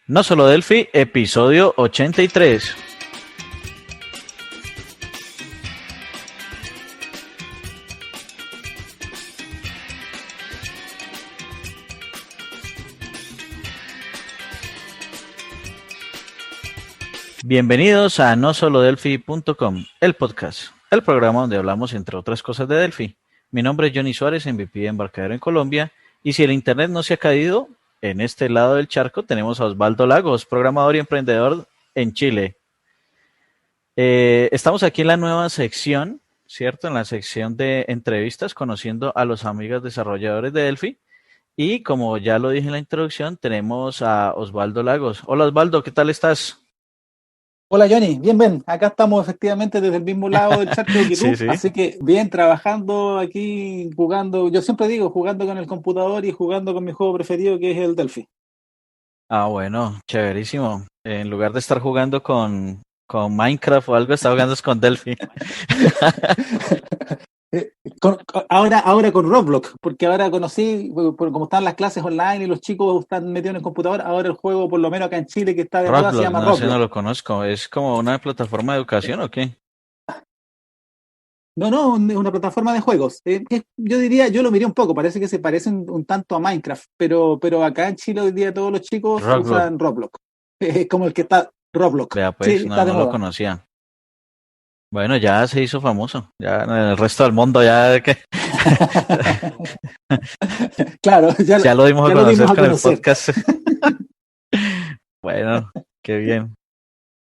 No Solo Delphi, episodio 83. Bienvenidos a nosolodelphi.com, el podcast, el programa donde hablamos entre otras cosas de Delphi. Mi nombre es Johnny Suárez, MVP de Embarcadero en Colombia, y si el internet no se ha caído, en este lado del charco tenemos a Osvaldo Lagos, programador y emprendedor en Chile. Estamos aquí en la nueva sección, ¿cierto? En la sección de entrevistas, conociendo a los amigos desarrolladores de Delphi. Y como ya lo dije en la introducción, tenemos a Osvaldo Lagos. Hola Osvaldo, ¿qué tal estás? Hola Johnny, bien, acá estamos efectivamente desde el mismo lado del charco que tú, Sí. así que bien, trabajando aquí, jugando, yo siempre digo, jugando con el computador y jugando con mi juego preferido que es el Delphi. Ah, bueno, chéverísimo. En lugar de estar jugando con Minecraft o algo, está jugando con Delphi. Eh, ahora con Roblox, porque ahora conocí, como están las clases online y los chicos están metidos en el computador, ahora el juego, por lo menos acá en Chile, que está de moda, se Roblox, llama no sé, no Roblox. lo conozco. ¿Es como una plataforma de educación o qué? No, es una plataforma de juegos. Yo diría, yo lo miré un poco, parece que se parecen un tanto a Minecraft, pero acá en Chile hoy día todos los chicos Roblox. usan Roblox. Es como el que está Roblox. Vea, Sí, pues, está de no lo moda. conocía. Bueno, ya se hizo famoso. Ya en el resto del mundo ya que Claro, ya lo dimos a ya lo dimos conocer a con el conocer. podcast. Bueno, qué bien.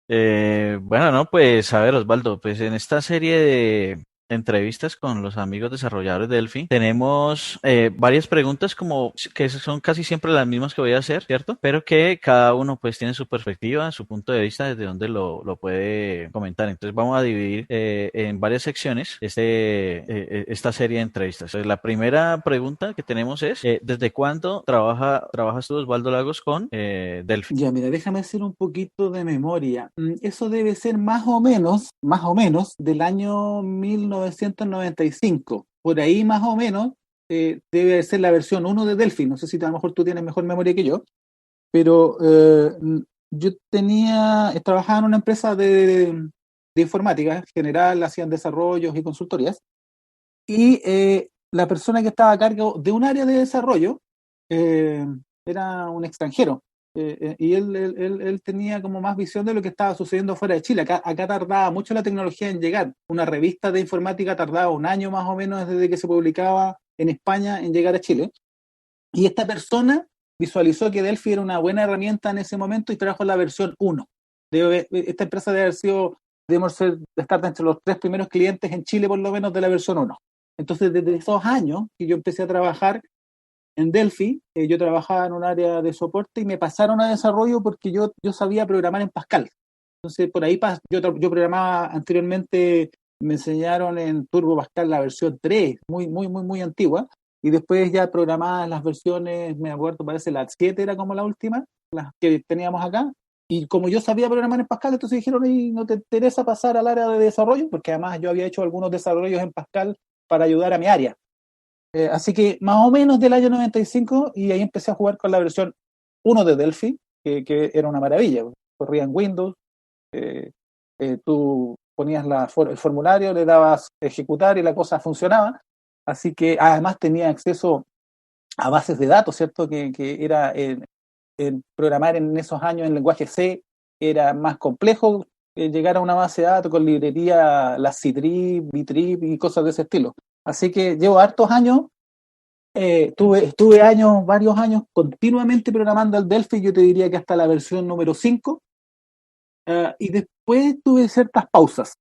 Bueno, no, pues a ver, Osvaldo, pues en esta serie de entrevistas con los amigos desarrolladores de Delphi tenemos varias preguntas como que son casi siempre las mismas que voy a hacer, ¿cierto? Pero que cada uno pues tiene su perspectiva, su punto de vista desde donde lo puede comentar. Entonces vamos a dividir en varias secciones esta serie de entrevistas. Entonces, la primera pregunta que tenemos es, ¿desde cuándo trabajas tú, Osvaldo Lagos, con Delphi? Ya, mira, déjame hacer un poquito de memoria. Eso debe ser más o menos, del año 1995. Por ahí más o menos debe ser la versión uno de Delphi. No sé si a lo mejor tú tienes mejor memoria que yo, pero yo trabajaba en una empresa de informática en general, hacían desarrollos y consultorías, y la persona que estaba a cargo de un área de desarrollo eh, era un extranjero. Y él tenía como más visión de lo que estaba sucediendo fuera de Chile. Acá tardaba mucho la tecnología en llegar. Una revista de informática tardaba un año más o menos desde que se publicaba en España en llegar a Chile. Y esta persona visualizó que Delphi era una buena herramienta en ese momento y trajo la versión 1. Esta empresa debemos estar entre los 3 primeros clientes en Chile, por lo menos, de la versión 1. Entonces, desde esos años que yo empecé a trabajar en Delphi, yo trabajaba en un área de soporte y me pasaron a desarrollo porque yo sabía programar en Pascal. Entonces, por ahí yo programaba anteriormente, me enseñaron en Turbo Pascal la versión 3, muy antigua, y después ya programaba las versiones, me acuerdo, parece la 7 era como la última, las que teníamos acá, y como yo sabía programar en Pascal, entonces dijeron, ¿y no te interesa pasar al área de desarrollo? Porque además yo había hecho algunos desarrollos en Pascal para ayudar a mi área. Así que más o menos del año 95, y ahí empecé a jugar con la versión 1 de Delphi, que era una maravilla, corría en Windows. Tú ponías el formulario, le dabas ejecutar y la cosa funcionaba. Así que además tenía acceso a bases de datos, ¿cierto? Que era programar en esos años en lenguaje C era más complejo, llegar a una base de datos con librería, la Citrip, Bitrip y cosas de ese estilo. Así que llevo hartos años, estuve varios años continuamente programando el Delphi, yo te diría que hasta la versión número 5. Y después tuve ciertas pausas,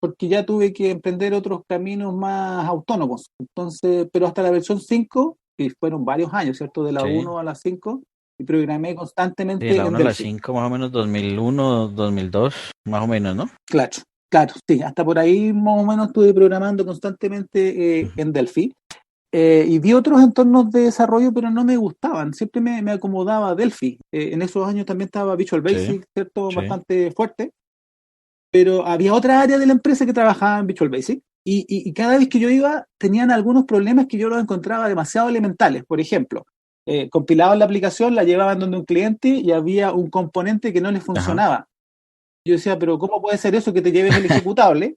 porque ya tuve que emprender otros caminos más autónomos. Entonces, pero hasta la versión 5, que fueron varios años, ¿cierto? De la Sí. 1 a la 5, y programé Sí, la constantemente en 1 a la Delphi. 5 más o menos 2001, 2002, más o menos, ¿no? Claro, claro, sí, hasta por ahí más o menos estuve programando constantemente Ujú. en Delphi. Y vi otros entornos de desarrollo, pero no me gustaban. Siempre me acomodaba Delphi. En esos años también estaba Visual Sí, Basic, ¿cierto? sí. Bastante fuerte. Pero había otra área de la empresa que trabajaba en Visual Basic. Y cada vez que yo iba, tenían algunos problemas que yo los encontraba demasiado elementales. Por ejemplo, compilaban la aplicación, la llevaban donde un cliente y había un componente que no les Ajá. funcionaba. Yo decía, pero ¿cómo puede ser eso que te lleves el ejecutable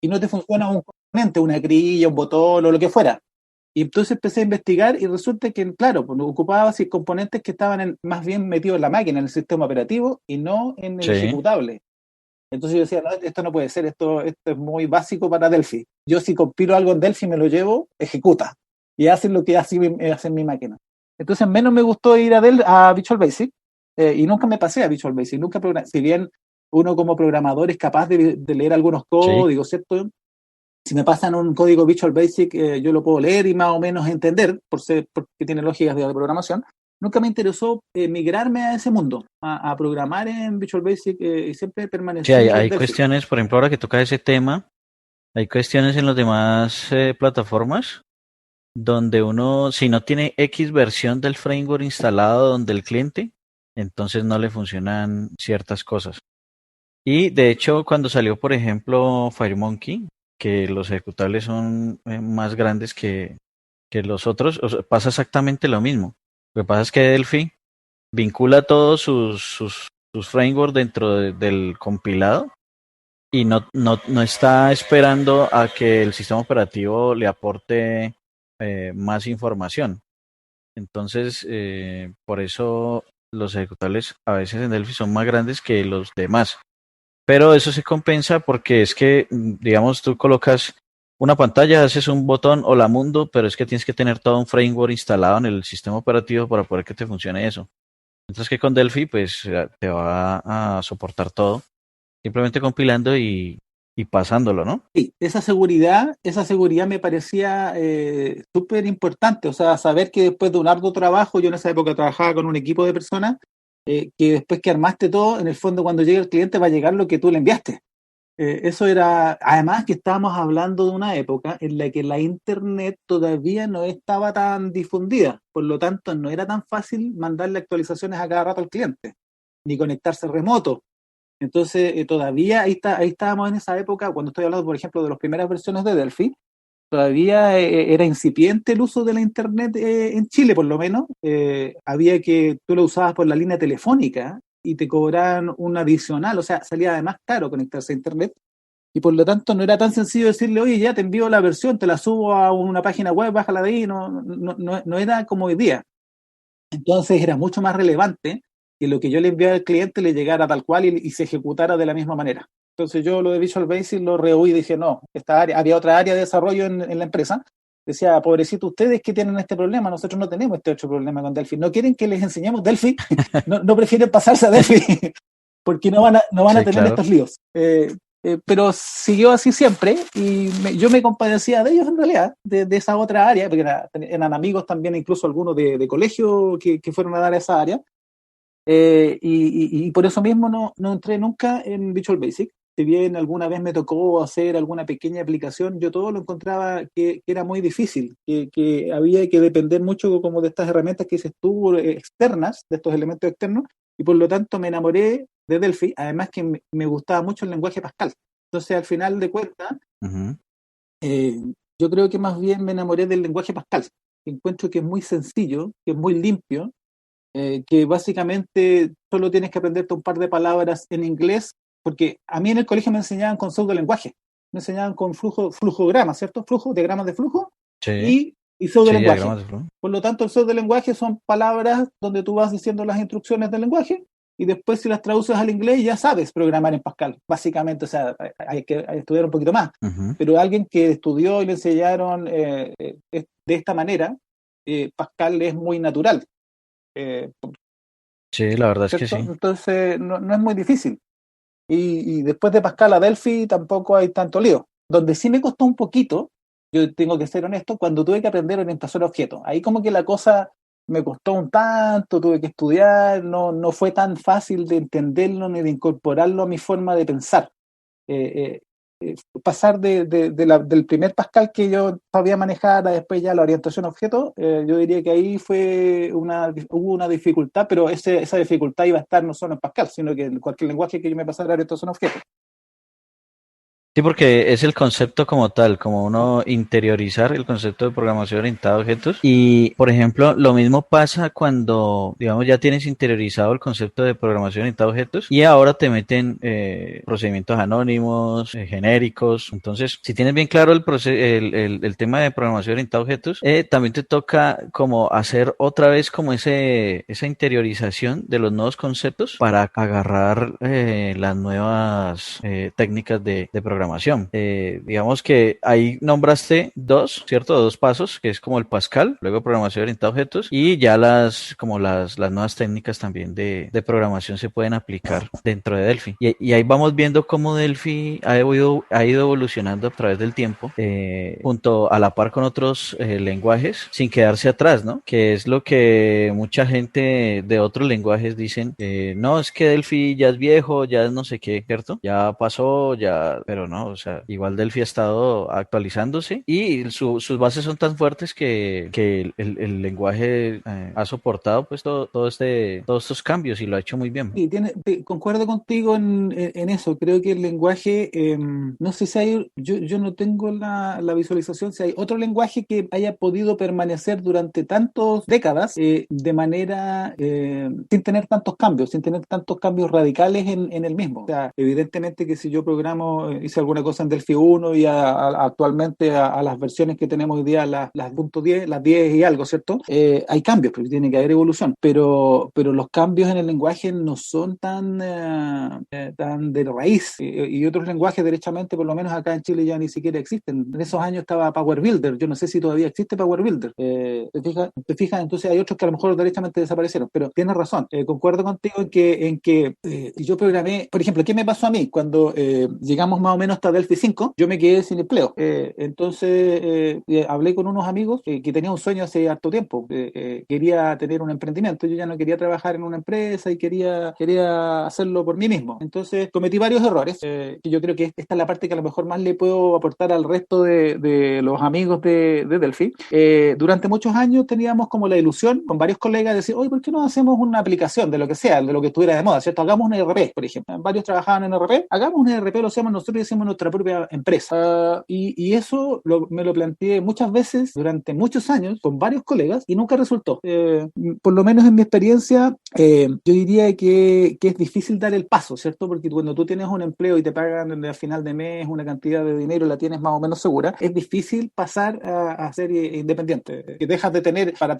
y no te funciona un componente, una grilla, un botón o lo que fuera? Y entonces empecé a investigar y resulta que, claro, pues ocupaba así componentes que estaban más bien metidos en la máquina, en el sistema operativo y no en el Sí. ejecutable. Entonces yo decía, no, esto no puede ser, esto es muy básico para Delphi. Yo si compilo algo en Delphi me lo llevo, ejecuta. Y hacen lo que hace mi máquina. Entonces menos me gustó ir a Visual Basic y nunca me pasé a Visual Basic. Si bien uno como programador es capaz de leer algunos Sí. códigos, ¿cierto? Si me pasan un código Visual Basic, yo lo puedo leer y más o menos entender, porque tiene lógicas de programación. Nunca me interesó migrarme a ese mundo, a programar en Visual Basic y siempre Sí, permanecí hay en Delphi. cuestiones, por ejemplo, ahora que toca ese tema, hay cuestiones en las demás plataformas donde uno, si no tiene X versión del framework instalado donde el cliente, entonces no le funcionan ciertas cosas. Y de hecho, cuando salió, por ejemplo, FireMonkey, que los ejecutables son más grandes que los otros, o sea, pasa exactamente lo mismo. Lo que pasa es que Delphi vincula todos sus frameworks dentro del compilado y no está esperando a que el sistema operativo le aporte más información. Entonces, por eso los ejecutables a veces en Delphi son más grandes que los demás. Pero eso se compensa porque es que, digamos, tú colocas una pantalla, haces un botón hola mundo, pero es que tienes que tener todo un framework instalado en el sistema operativo para poder que te funcione eso. Mientras que con Delphi, pues te va a soportar todo, simplemente compilando y pasándolo, ¿no? Sí, esa seguridad me parecía súper importante, o sea, saber que después de un arduo trabajo, yo en esa época trabajaba con un equipo de personas, que después que armaste todo, en el fondo cuando llegue el cliente va a llegar lo que tú le enviaste. Eso era, además que estábamos hablando de una época en la que la internet todavía no estaba tan difundida, por lo tanto no era tan fácil mandarle actualizaciones a cada rato al cliente, ni conectarse remoto. Entonces todavía ahí estábamos en esa época, cuando estoy hablando, por ejemplo, de las primeras versiones de Delphi, todavía era incipiente el uso de la internet en Chile, por lo menos. Había que, tú lo usabas por la línea telefónica y te cobraban un adicional, o sea, salía además caro conectarse a internet y por lo tanto no era tan sencillo decirle, oye, ya te envío la versión, te la subo a una página web, bájala de ahí, no era como hoy día. Entonces era mucho más relevante que lo que yo le enviara al cliente le llegara tal cual y se ejecutara de la misma manera. Entonces yo lo de Visual Basic lo rehuí y dije, no, esta área, había otra área de desarrollo en la empresa. Decía, pobrecito, ustedes que tienen este problema, nosotros no tenemos este otro problema con Delphi. ¿No quieren que les enseñemos Delphi? No prefieren pasarse a Delphi porque no van a Sí, tener claro. estos líos. Pero siguió así siempre y yo me compadecía de ellos en realidad, de esa otra área, porque eran amigos también, incluso algunos de colegio que fueron a dar a esa área. Y por eso mismo no entré nunca en Visual Basic. Si bien alguna vez me tocó hacer alguna pequeña aplicación, yo todo lo encontraba que era muy difícil, que había que depender mucho como de estas herramientas que dices tú, externas, de estos elementos externos, y por lo tanto me enamoré de Delphi, además que me gustaba mucho el lenguaje Pascal. Entonces, al final de cuentas, Ujú. eh, yo creo que más bien me enamoré del lenguaje Pascal. Encuentro que es muy sencillo, que es muy limpio, que básicamente solo tienes que aprenderte un par de palabras en inglés, porque a mí en el colegio me enseñaban con pseudolenguaje, me enseñaban con flujogramas, ¿cierto? Diagramas de flujo Sí, y sí, pseudolenguaje. diagramas de flujo. Por lo tanto, el pseudolenguaje son palabras donde tú vas diciendo las instrucciones del lenguaje y después si las traduces al inglés ya sabes programar en Pascal, básicamente, o sea, hay que estudiar un poquito más. Ujú. Pero alguien que estudió y le enseñaron de esta manera, Pascal es muy natural. Eh, Sí, la verdad es que ¿Cierto? sí. Entonces no es muy difícil. Y después de Pascal a Delphi tampoco hay tanto lío. Donde sí me costó un poquito, yo tengo que ser honesto, cuando tuve que aprender orientación a objetos. Ahí como que la cosa me costó un tanto, tuve que estudiar, no fue tan fácil de entenderlo ni de incorporarlo a mi forma de pensar. Eh, Pasar del primer Pascal que yo sabía manejar a después ya la orientación a objetos, yo diría que ahí hubo una dificultad, pero esa dificultad iba a estar no solo en Pascal, sino que en cualquier lenguaje que yo me pasara a orientación a objetos. Sí, porque es el concepto como tal, como uno interiorizar el concepto de programación orientada a objetos. Y, por ejemplo, lo mismo pasa cuando, digamos, ya tienes interiorizado el concepto de programación orientada a objetos y ahora te meten procedimientos anónimos, genéricos. Entonces, si tienes bien claro el tema de programación orientada a objetos, también te toca como hacer otra vez como esa interiorización de los nuevos conceptos para agarrar las nuevas técnicas de programación. Digamos que ahí nombraste dos, ¿cierto? Dos pasos, que es como el Pascal, luego programación orientada a objetos, y ya como las nuevas técnicas también de programación se pueden aplicar dentro de Delphi. Y ahí vamos viendo cómo Delphi ha ido evolucionando a través del tiempo, junto a la par con otros lenguajes, sin quedarse atrás, ¿no? Que es lo que mucha gente de otros lenguajes dicen, no, es que Delphi ya es viejo, ya es no sé qué, ¿cierto? Ya pasó, ya, pero no, o sea, igual Delphi ha estado actualizándose y sus bases son tan fuertes que el lenguaje ha soportado pues todos estos cambios y lo ha hecho muy bien. Sí, concuerdo contigo en eso. Creo que el lenguaje, no sé si hay, yo no tengo la visualización, si hay otro lenguaje que haya podido permanecer durante tantas décadas de manera, sin tener tantos cambios radicales en el mismo. O sea, evidentemente que si yo programo, hice alguna cosa en Delphi 1 y actualmente a las versiones que tenemos hoy día, las punto 10, las 10 y algo, ¿cierto? Hay cambios, porque tiene que haber evolución, pero los cambios en el lenguaje no son tan de raíz, y otros lenguajes derechamente, por lo menos acá en Chile, ya ni siquiera existen. En esos años estaba Power Builder, yo no sé si todavía existe Power Builder. ¿Te fijas? Entonces hay otros que a lo mejor derechamente desaparecieron, pero tienes razón, concuerdo contigo en que yo programé, por ejemplo, ¿qué me pasó a mí? Cuando llegamos más o menos hasta Delphi 5, yo me quedé sin empleo. Entonces hablé con unos amigos que tenían un sueño hace harto tiempo. Quería tener un emprendimiento, yo ya no quería trabajar en una empresa y quería hacerlo por mí mismo. Entonces cometí varios errores, que yo creo que esta es la parte que a lo mejor más le puedo aportar al resto de los amigos de Delphi. Durante muchos años teníamos como la ilusión con varios colegas de decir, oye, ¿por qué no hacemos una aplicación de lo que sea, de lo que estuviera de moda, ¿cierto? Hagamos un ERP, por ejemplo. Varios trabajaban en ERP, hagamos un ERP, lo hacemos nosotros y hacemos nuestra propia empresa. Y eso me lo planteé muchas veces durante muchos años con varios colegas y nunca resultó. Por lo menos en mi experiencia, yo diría que es difícil dar el paso, ¿cierto? Porque cuando tú tienes un empleo y te pagan al final de mes una cantidad de dinero, la tienes más o menos segura, es difícil pasar a ser independiente. Que dejas de tener, para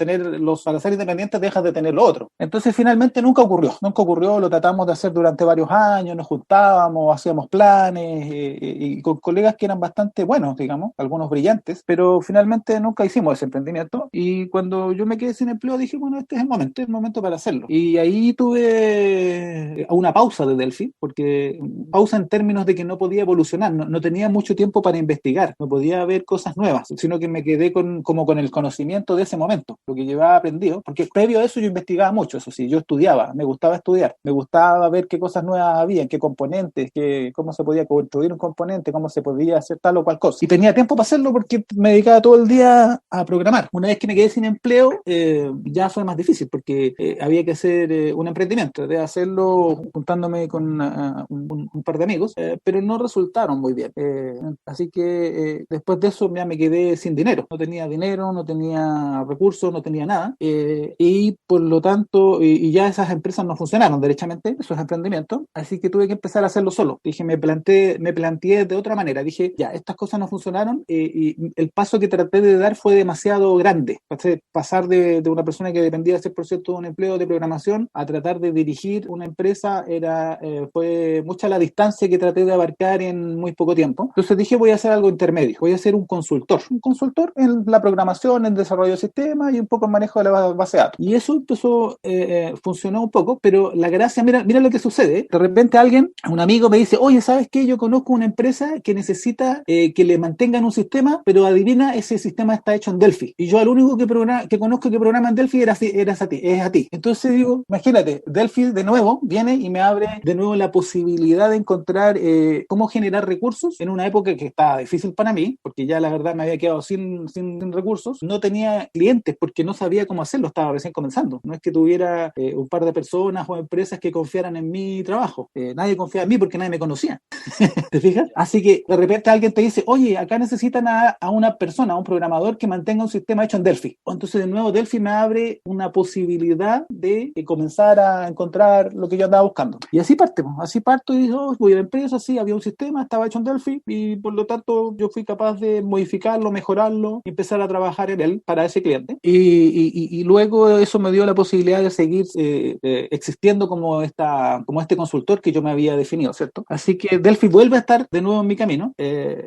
ser independiente dejas de tener lo otro. Entonces finalmente nunca ocurrió, lo tratamos de hacer durante varios años, nos juntábamos, hacíamos planes, y con colegas que eran bastante buenos, digamos, algunos brillantes, pero finalmente nunca hicimos ese emprendimiento. Y cuando yo me quedé sin empleo dije, bueno, este es el momento para hacerlo. Y ahí tuve una pausa de Delphi, porque pausa en términos de que no podía evolucionar, no tenía mucho tiempo para investigar, no podía ver cosas nuevas, sino que me quedé como con el conocimiento de ese momento, lo que llevaba aprendido, porque previo a eso yo investigaba mucho, eso sí, yo estudiaba, me gustaba estudiar, me gustaba ver qué cosas nuevas había, qué componentes, cómo se podía construir un componente, cómo se podía hacer tal o cual cosa. Y tenía tiempo para hacerlo porque me dedicaba todo el día a programar. Una vez que me quedé sin empleo, ya fue más difícil porque había que hacer un emprendimiento, de hacerlo juntándome con un par de amigos, pero no resultaron muy bien. Así que después de eso ya me quedé sin dinero, no tenía recursos, no tenía nada, y por lo tanto, y ya esas empresas no funcionaron derechamente, esos emprendimientos, así que tuve que empezar a hacerlo solo. Dije, me planteé de otra manera, dije, ya, estas cosas no funcionaron, y el paso que traté de dar fue demasiado grande. Pasar de una persona que dependía 100% de un empleo de programación a tratar de dirigir una empresa fue mucha la distancia que traté de abarcar en muy poco tiempo. Entonces dije, voy a hacer algo intermedio, voy a ser un consultor en la programación, en el desarrollo de sistemas y un poco en manejo de la base de datos. Y eso empezó, funcionó un poco, pero la gracia, mira lo que sucede. De repente un amigo me dice, oye, ¿sabes qué? Yo conozco una empresa que necesita que le mantengan un sistema, pero adivina, ese sistema está hecho en Delphi. Y yo al único que conozco que programa en Delphi es a ti. Entonces digo, imagínate, Delphi de nuevo viene y me abre de nuevo la posibilidad de encontrar cómo generar recursos en una época que estaba difícil para mí, porque ya la verdad me había quedado sin recursos. No tenía clientes porque no sabía cómo hacerlo, estaba recién comenzando. No es que tuviera un par de personas o empresas que confiaran en mi trabajo. Nadie confiaba en mí porque nadie me conocía. ¿Te fijas? Así que de repente alguien te dice, oye, acá necesitan a una persona, a un programador que mantenga un sistema hecho en Delphi. Entonces de nuevo Delphi me abre una posibilidad de comenzar a encontrar lo que yo andaba buscando. Y así partimos, así parto y digo, voy a la empresa, sí, había un sistema, estaba hecho en Delphi y por lo tanto yo fui capaz de modificarlo, mejorarlo y empezar a trabajar en él para ese cliente. Y luego eso me dio la posibilidad de seguir existiendo como este consultor que yo me había definido, ¿cierto? Así que Delphi vuelve a estar de nuevo en mi camino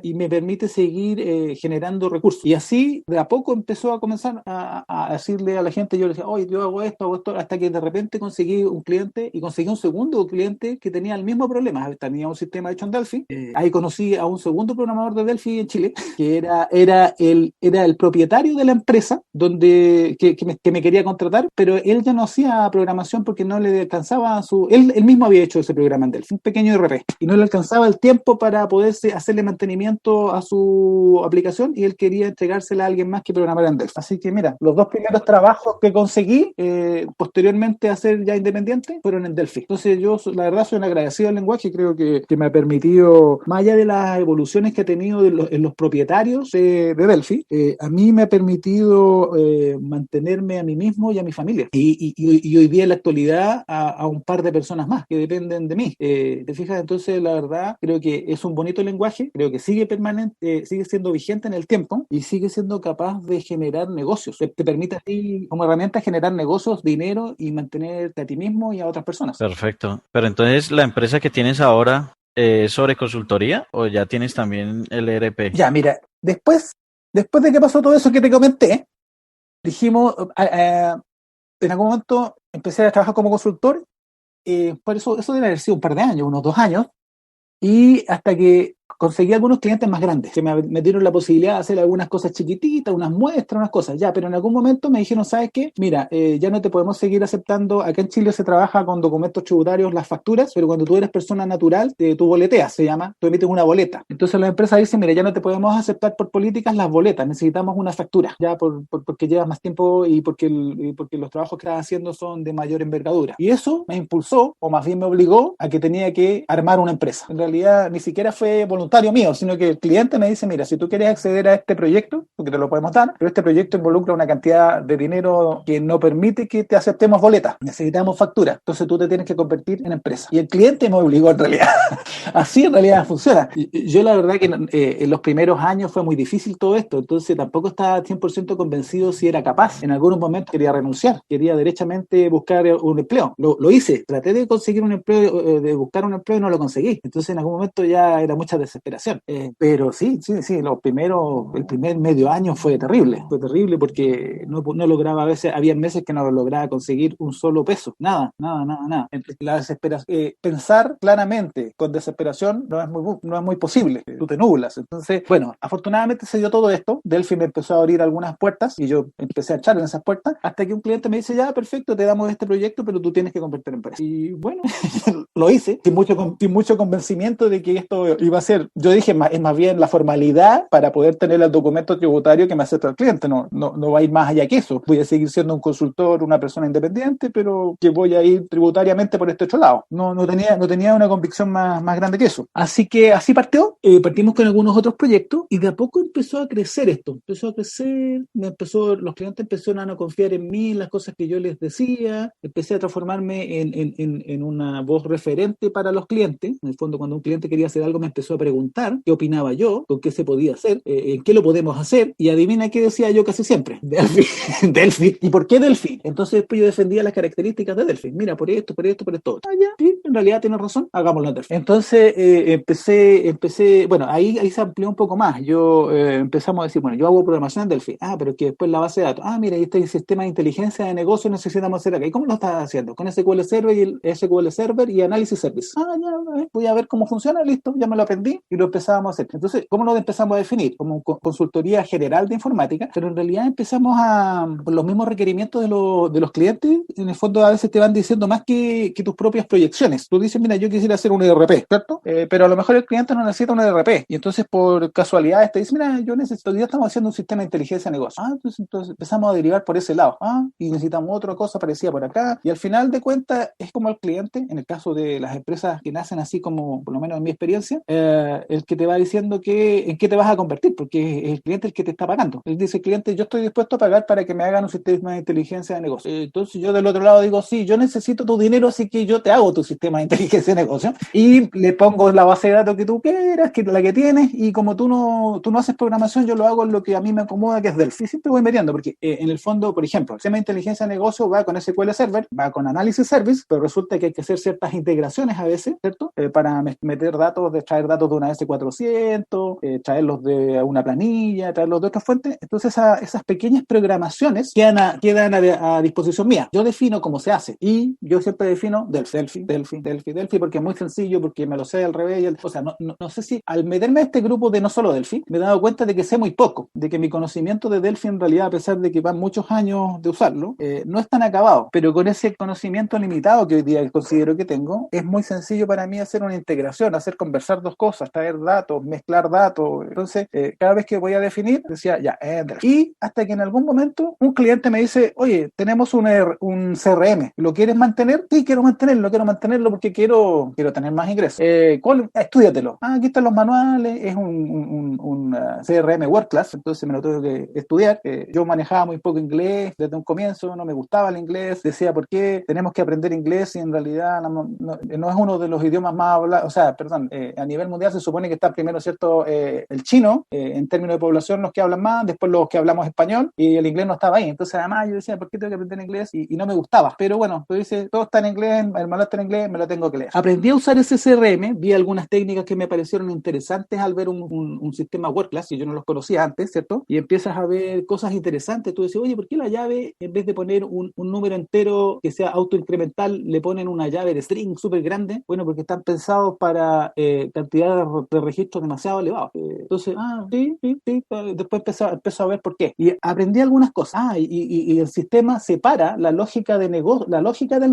y me permite seguir generando recursos. Y así de a poco empezó a comenzar a decirle a la gente, yo le decía, oye, yo hago esto, hasta que de repente conseguí un cliente y conseguí un segundo cliente que tenía el mismo problema, tenía un sistema hecho en Delphi. Ahí conocí a un segundo programador de Delphi en Chile, que era el propietario de la empresa que me quería contratar, pero él ya no hacía programación porque no le alcanzaba él mismo había hecho ese programa en Delphi, un pequeño RP, y no le alcanzaba el tiempo para poderse hacerle mantenimiento a su aplicación y él quería entregársela a alguien más que programara en Delphi. Así que mira, los dos primeros trabajos que conseguí posteriormente a ser ya independiente fueron en Delphi. Entonces yo la verdad soy un agradecido del lenguaje y creo que me ha permitido, más allá de las evoluciones que ha tenido en los propietarios de Delphi, a mí me ha permitido mantenerme a mí mismo y a mi familia. Y hoy día en la actualidad a un par de personas más que dependen de mí. ¿Te fijas? Entonces la verdad creo que es un bonito lenguaje, creo que sigue permanente, sigue siendo vigente en el tiempo y sigue siendo capaz de generar negocios. Te permite a ti como herramienta generar negocios, dinero y mantenerte a ti mismo y a otras personas. Perfecto. Pero entonces, ¿la empresa que tienes ahora es sobre consultoría o ya tienes también el ERP? Ya, mira, después de que pasó todo eso que te comenté, dijimos, en algún momento empecé a trabajar como consultor, por eso debe haber sido un par de años, unos 2 años, y hasta que conseguí algunos clientes más grandes que me dieron la posibilidad de hacer algunas cosas chiquititas, unas muestras, unas cosas, ya, pero en algún momento me dijeron, ¿sabes qué? Mira, ya no te podemos seguir aceptando, acá en Chile se trabaja con documentos tributarios, las facturas, pero cuando tú eres persona natural, tú boleteas, se llama, tú emites una boleta. Entonces la empresa dice, mira, ya no te podemos aceptar por políticas las boletas, necesitamos una factura, ya porque llevas más tiempo y porque los trabajos que estás haciendo son de mayor envergadura. Y eso me impulsó, o más bien me obligó, a que tenía que armar una empresa. En realidad ni siquiera fue voluntario mío, sino que el cliente me dice, mira, si tú quieres acceder a este proyecto, porque te lo podemos dar, pero este proyecto involucra una cantidad de dinero que no permite que te aceptemos boletas, necesitamos factura, entonces tú te tienes que convertir en empresa. Y el cliente me obligó en realidad. Así en realidad funciona. Yo la verdad que en los primeros años fue muy difícil todo esto, entonces tampoco estaba 100% convencido si era capaz. En algunos momentos quería renunciar, quería derechamente buscar un empleo. Lo hice, traté de conseguir un empleo, de buscar un empleo y no lo conseguí. Entonces en algún momento ya era mucha desesperación. Pero sí, el primer medio año fue terrible porque no lograba, a veces había meses que no lograba conseguir un solo peso, nada. La desesperación, pensar claramente con desesperación no es muy posible, tú te nublas. Entonces, bueno, afortunadamente se dio todo esto, Delphi me empezó a abrir algunas puertas y yo empecé a echar en esas puertas hasta que un cliente me dice, ya, perfecto, te damos este proyecto, pero tú tienes que convertir en empresa. Y bueno, lo hice sin mucho convencimiento de que esto iba a ser, yo dije, es más bien la formalidad para poder tener el documento tributario que me acepta el cliente, no va a ir más allá que eso. Voy a seguir siendo un consultor, una persona independiente, pero que voy a ir tributariamente por este otro lado. No tenía una convicción más grande que eso. Así que así partimos con algunos otros proyectos y de a poco empezó a crecer esto. Empezó a crecer, los clientes empezaron a confiar en mí, en las cosas que yo les decía, empecé a transformarme en una voz referente para los clientes. En el fondo, cuando un cliente quería hacer algo, me empezó a preguntar qué opinaba yo, con qué se podía hacer, en qué lo podemos hacer, y adivina qué decía yo casi siempre: Delphi. Delphi. ¿Y por qué Delphi? Entonces después yo defendía las características de Delphi. Mira, por esto. Ah, ya, sí, en realidad tienes razón, hagámoslo en Delphi. Entonces empecé, bueno, ahí se amplió un poco más. Empezamos a decir, bueno, yo hago programación en Delphi. Ah, pero que después la base de datos. Ah, mira, ahí está el sistema de inteligencia de negocio, necesitamos hacer acá. ¿Y cómo lo estás haciendo? Con SQL Server y el SQL Server y Analysis Service. Ah, ya, voy a ver cómo funciona, listo, ya me lo aprendí. definir y lo empezábamos a hacer. Entonces, ¿cómo lo empezamos a definir? Como consultoría general de informática, pero en realidad empezamos por los mismos requerimientos de los clientes, en el fondo a veces te van diciendo más que tus propias proyecciones. Tú dices, mira, yo quisiera hacer un ERP, ¿cierto? Pero a lo mejor el cliente no necesita un ERP, y entonces por casualidad te dice, mira, yo necesito, ya estamos haciendo un sistema de inteligencia de negocio. Entonces empezamos a derivar por ese lado. Y necesitamos otra cosa parecida por acá, y al final de cuentas es como el cliente, en el caso de las empresas que nacen así como, por lo menos en mi experiencia, el que te va diciendo en qué te vas a convertir, porque es el cliente el que te está pagando. Él dice, cliente, yo estoy dispuesto a pagar para que me hagan un sistema de inteligencia de negocio. Entonces yo del otro lado digo, sí, yo necesito tu dinero, así que yo te hago tu sistema de inteligencia de negocio y le pongo la base de datos que tú quieras, que la que tienes, y como tú no haces programación, yo lo hago en lo que a mí me acomoda, que es Delphi. Siempre voy mediando, porque en el fondo, por ejemplo, el sistema de inteligencia de negocio va con SQL Server, va con Analysis Service, pero resulta que hay que hacer ciertas integraciones a veces, ¿cierto? Para meter datos, traer datos de una S400, traerlos de una planilla, traerlos de otras fuentes. Entonces esas pequeñas programaciones quedan a disposición mía. Yo defino cómo se hace, y yo siempre defino Delphi, porque es muy sencillo, porque me lo sé al revés. O sea, no sé si al meterme a este grupo de no solo Delphi, me he dado cuenta de que sé muy poco, de que mi conocimiento de Delphi en realidad, a pesar de que van muchos años de usarlo, no es tan acabado, pero con ese conocimiento limitado que hoy día considero que tengo, es muy sencillo para mí hacer una integración, hacer conversar dos cosas, traer datos, mezclar datos. Entonces, cada vez que voy a definir, decía, ya, y hasta que en algún momento un cliente me dice, oye, tenemos un CRM, ¿lo quieres mantener? Sí, quiero mantenerlo porque quiero tener más ingresos. Estúdiatelo. Aquí están los manuales, es un CRM World Class, entonces me lo tuve que estudiar. Yo manejaba muy poco inglés desde un comienzo, no me gustaba el inglés, decía, ¿por qué tenemos que aprender inglés si en realidad no es uno de los idiomas más hablados? O sea, perdón, a nivel mundial se supone que está primero, ¿cierto? El chino, en términos de población, los que hablan más, después los que hablamos español, y el inglés no estaba ahí. Entonces, además, yo decía, ¿por qué tengo que aprender inglés? Y no me gustaba. Pero bueno, tú dices, todo está en inglés, el manual está en inglés, me lo tengo que leer. Aprendí a usar ese CRM, vi algunas técnicas que me parecieron interesantes al ver un sistema World Class, que yo no los conocía antes, ¿cierto? Y empiezas a ver cosas interesantes. Tú dices, oye, ¿por qué la llave, en vez de poner un número entero que sea autoincremental, le ponen una llave de string súper grande? Bueno, porque están pensados para cantidad de registros demasiado elevados. Entonces, sí. Después empezó a ver por qué. Y aprendí algunas cosas. Y el sistema separa la lógica del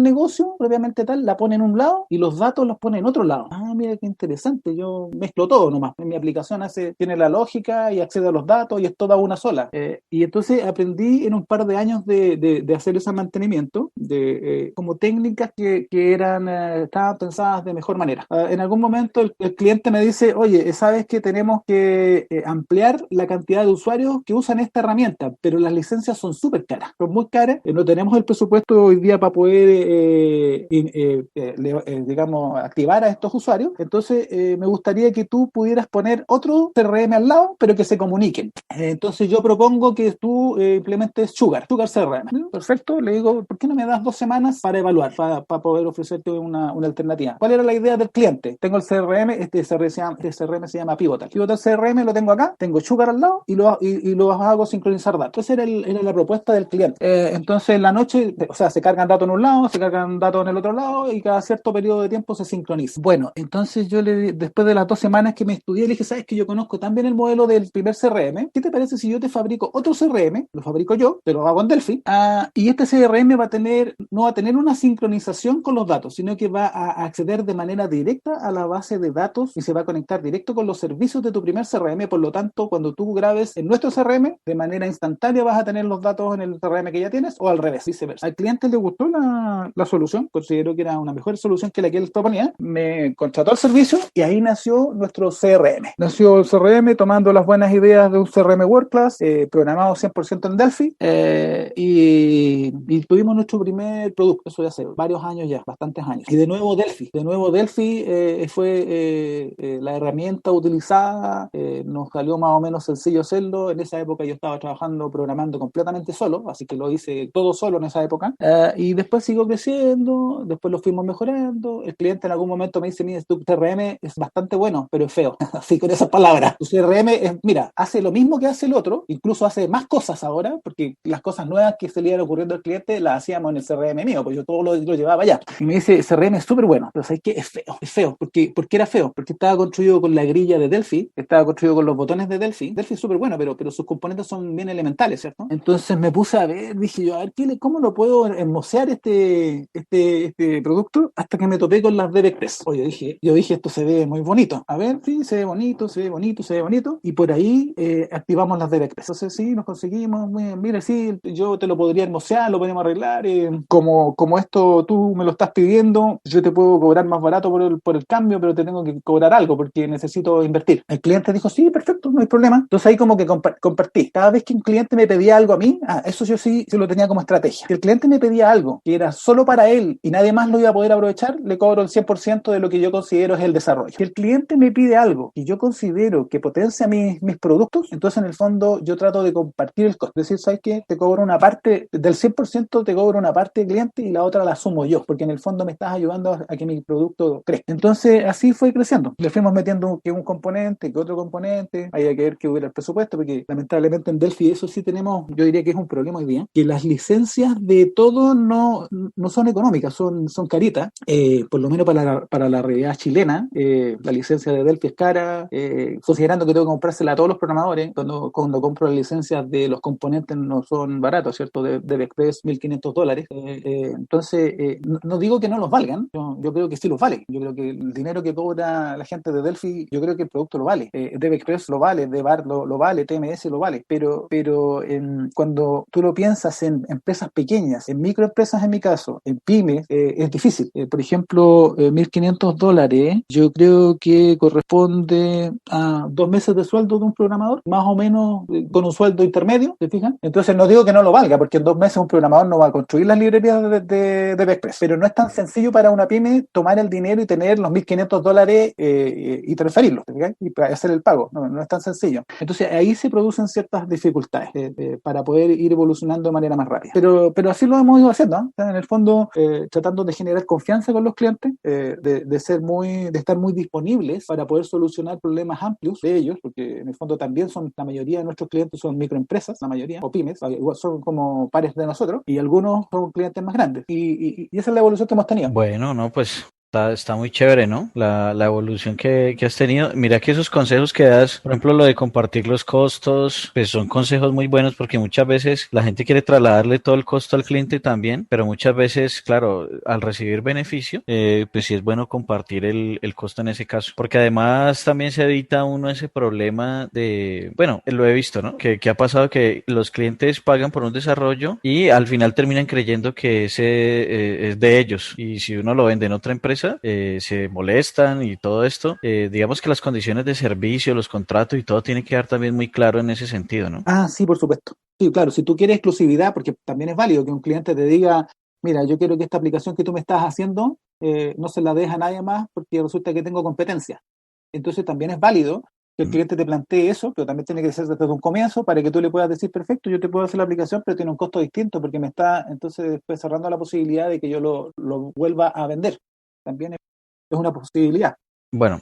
negocio, propiamente tal, la pone en un lado y los datos los pone en otro lado. Mira qué interesante. Yo mezclo todo nomás. En mi aplicación tiene la lógica y accede a los datos y es toda una sola. Y entonces aprendí en un par de años de hacer ese mantenimiento, como técnicas que estaban pensadas de mejor manera. En algún momento el cliente me dice, oye, ¿sabes que tenemos que ampliar la cantidad de usuarios que usan esta herramienta? Pero las licencias son súper caras, son muy caras. No tenemos el presupuesto hoy día para poder, digamos, activar a estos usuarios. Entonces, me gustaría que tú pudieras poner otro CRM al lado, pero que se comuniquen. Entonces, yo propongo que tú implementes Sugar CRM. Perfecto, le digo, ¿por qué no me das 2 semanas para evaluar, para poder ofrecerte una alternativa? ¿Cuál era la idea del cliente? Tengo el CRM, este CRM se llama Pivotal. Pivotal CRM lo tengo acá, tengo Sugar al lado y lo hago sincronizar datos. Esa era la propuesta del cliente. Entonces, en la noche, o sea, se cargan datos en un lado, se cargan datos en el otro lado y cada cierto periodo de tiempo se sincroniza. Bueno, entonces yo después de las 2 semanas que me estudié, le dije, ¿sabes que yo conozco tan bien el modelo del primer CRM? ¿Qué te parece si yo te fabrico otro CRM? Lo fabrico yo, te lo hago en Delphi, y este CRM no va a tener una sincronización con los datos, sino que va a acceder de manera directa a la base de datos y se va a conectar directo con los servicios de tu primer CRM. Por lo tanto, cuando tú grabes en nuestro CRM, de manera instantánea vas a tener los datos en el CRM que ya tienes, o al revés, viceversa. Al cliente le gustó la solución, consideró que era una mejor solución que la que él proponía, me contrató el servicio y ahí nació nuestro CRM. Nació el CRM tomando las buenas ideas de un CRM World Class, programado 100% en Delphi, y tuvimos nuestro primer producto, eso ya hace varios años ya, bastantes años. Y de nuevo Delphi fue la herramienta utilizada, nos salió más o menos sencillo hacerlo. En esa época yo estaba trabajando, programando completamente solo, así que lo hice todo solo en esa época, y después siguió creciendo, después lo fuimos mejorando. El cliente en algún momento me dice, mira, tu CRM es bastante bueno, pero es feo, así con esas palabras. Tu CRM mira, hace lo mismo que hace el otro, incluso hace más cosas ahora, porque las cosas nuevas que se le iban ocurriendo al cliente las hacíamos en el CRM mío, pues yo todo lo llevaba allá. Y me dice, CRM es súper bueno, pero ¿sabes qué? Es feo. ¿Por qué era feo? Porque estaba construido con la grilla de Delphi, estaba construido con los botones de Delphi. Delphi es súper bueno, pero sus componentes son bien elementales, ¿cierto? Entonces me puse a ver, dije yo, a ver, ¿cómo lo puedo hermosear este producto? Hasta que me topé con las DevExpress. Oye, yo dije, esto se ve muy bonito. A ver, sí, se ve bonito, se ve bonito, se ve bonito. Y por ahí activamos las DevExpress. Entonces sí, nos conseguimos, mira, sí, yo te lo podría hermosear, lo podemos arreglar. Como esto tú me lo estás pidiendo, yo te puedo cobrar más barato por el cambio, pero te tengo que cobrar algo porque necesito invertir. El cliente dijo, sí, perfecto, no hay problema. Entonces ahí como que compartí. Cada vez que un cliente me pedía algo a mí, eso yo sí lo tenía como estrategia. Si el cliente me pedía algo que era solo para él y nadie más lo iba a poder aprovechar, le cobro el 100% de lo que yo considero es el desarrollo. Si el cliente me pide algo y yo considero que potencia mis productos, entonces en el fondo yo trato de compartir el costo. Es decir, ¿sabes qué? Te cobro una parte, del 100% te cobro una parte del cliente y la otra la asumo yo, porque en el fondo me estás ayudando a que mi producto crezca. Entonces así fue creciendo. Le fuimos metiendo que un componente, que otro componente, había que ver que hubiera el presupuesto, porque lamentablemente en Delphi eso sí tenemos, yo diría que es un problema hoy día, que las licencias de todo no son económicas, son caritas, por lo menos para la realidad chilena, la licencia de Delphi es cara, considerando que tengo que comprársela a todos los programadores, cuando compro las licencias de los componentes no son baratos, ¿cierto? De Express $1,500. Entonces, no digo que no los valgan, yo creo que sí los vale. Yo creo que el dinero que cobra la gente de Delphi, yo creo que el producto lo vale. DevExpress lo vale, DevArt lo vale, TMS lo vale, pero cuando tú lo piensas en empresas pequeñas, en microempresas en mi caso, en pymes, es difícil. Por ejemplo, $1,500, yo creo que corresponde a 2 meses de sueldo de un programador, más o menos con un sueldo intermedio, ¿te fijas? Entonces no digo que no lo valga, porque en 2 meses un programador no va a construir las librerías de DevExpress, pero no es tan sencillo para una pyme tomar el dinero y tener los $1,500 y transferirlos, ¿te fijas? Y hacer el pago, no es tan sencillo. Entonces ahí se producen ciertas dificultades para poder ir evolucionando de manera más rápida. Pero así lo hemos ido haciendo, ¿no? En el fondo, tratando de generar confianza con los clientes, de estar muy disponibles para poder solucionar problemas amplios de ellos, porque en el fondo también la mayoría de nuestros clientes son microempresas, la mayoría, o pymes, igual son como pares de nosotros, y algunos son clientes más grandes. Y esa es la evolución que hemos tenido. Bueno, no, pues está muy chévere, ¿no? La evolución que has tenido. Mira que esos consejos que das, por ejemplo, lo de compartir los costos, pues son consejos muy buenos porque muchas veces la gente quiere trasladarle todo el costo al cliente también, pero muchas veces, claro, al recibir beneficio, pues sí es bueno compartir el costo en ese caso, porque además también se evita uno ese problema de, bueno, lo he visto, ¿no? Que ha pasado que los clientes pagan por un desarrollo y al final terminan creyendo que ese es de ellos, y si uno lo vende en otra empresa, se molestan y todo esto. Digamos que las condiciones de servicio, los contratos y todo tiene que quedar también muy claro en ese sentido, ¿no? Sí, por supuesto. Sí, claro, si tú quieres exclusividad, porque también es válido que un cliente te diga, mira, yo quiero que esta aplicación que tú me estás haciendo no se la dejes a nadie más porque resulta que tengo competencia. Entonces también es válido que el cliente te plantee eso, pero también tiene que ser desde un comienzo para que tú le puedas decir, perfecto, yo te puedo hacer la aplicación, pero tiene un costo distinto porque me está entonces después cerrando la posibilidad de que yo lo vuelva a vender. También es una posibilidad. Bueno,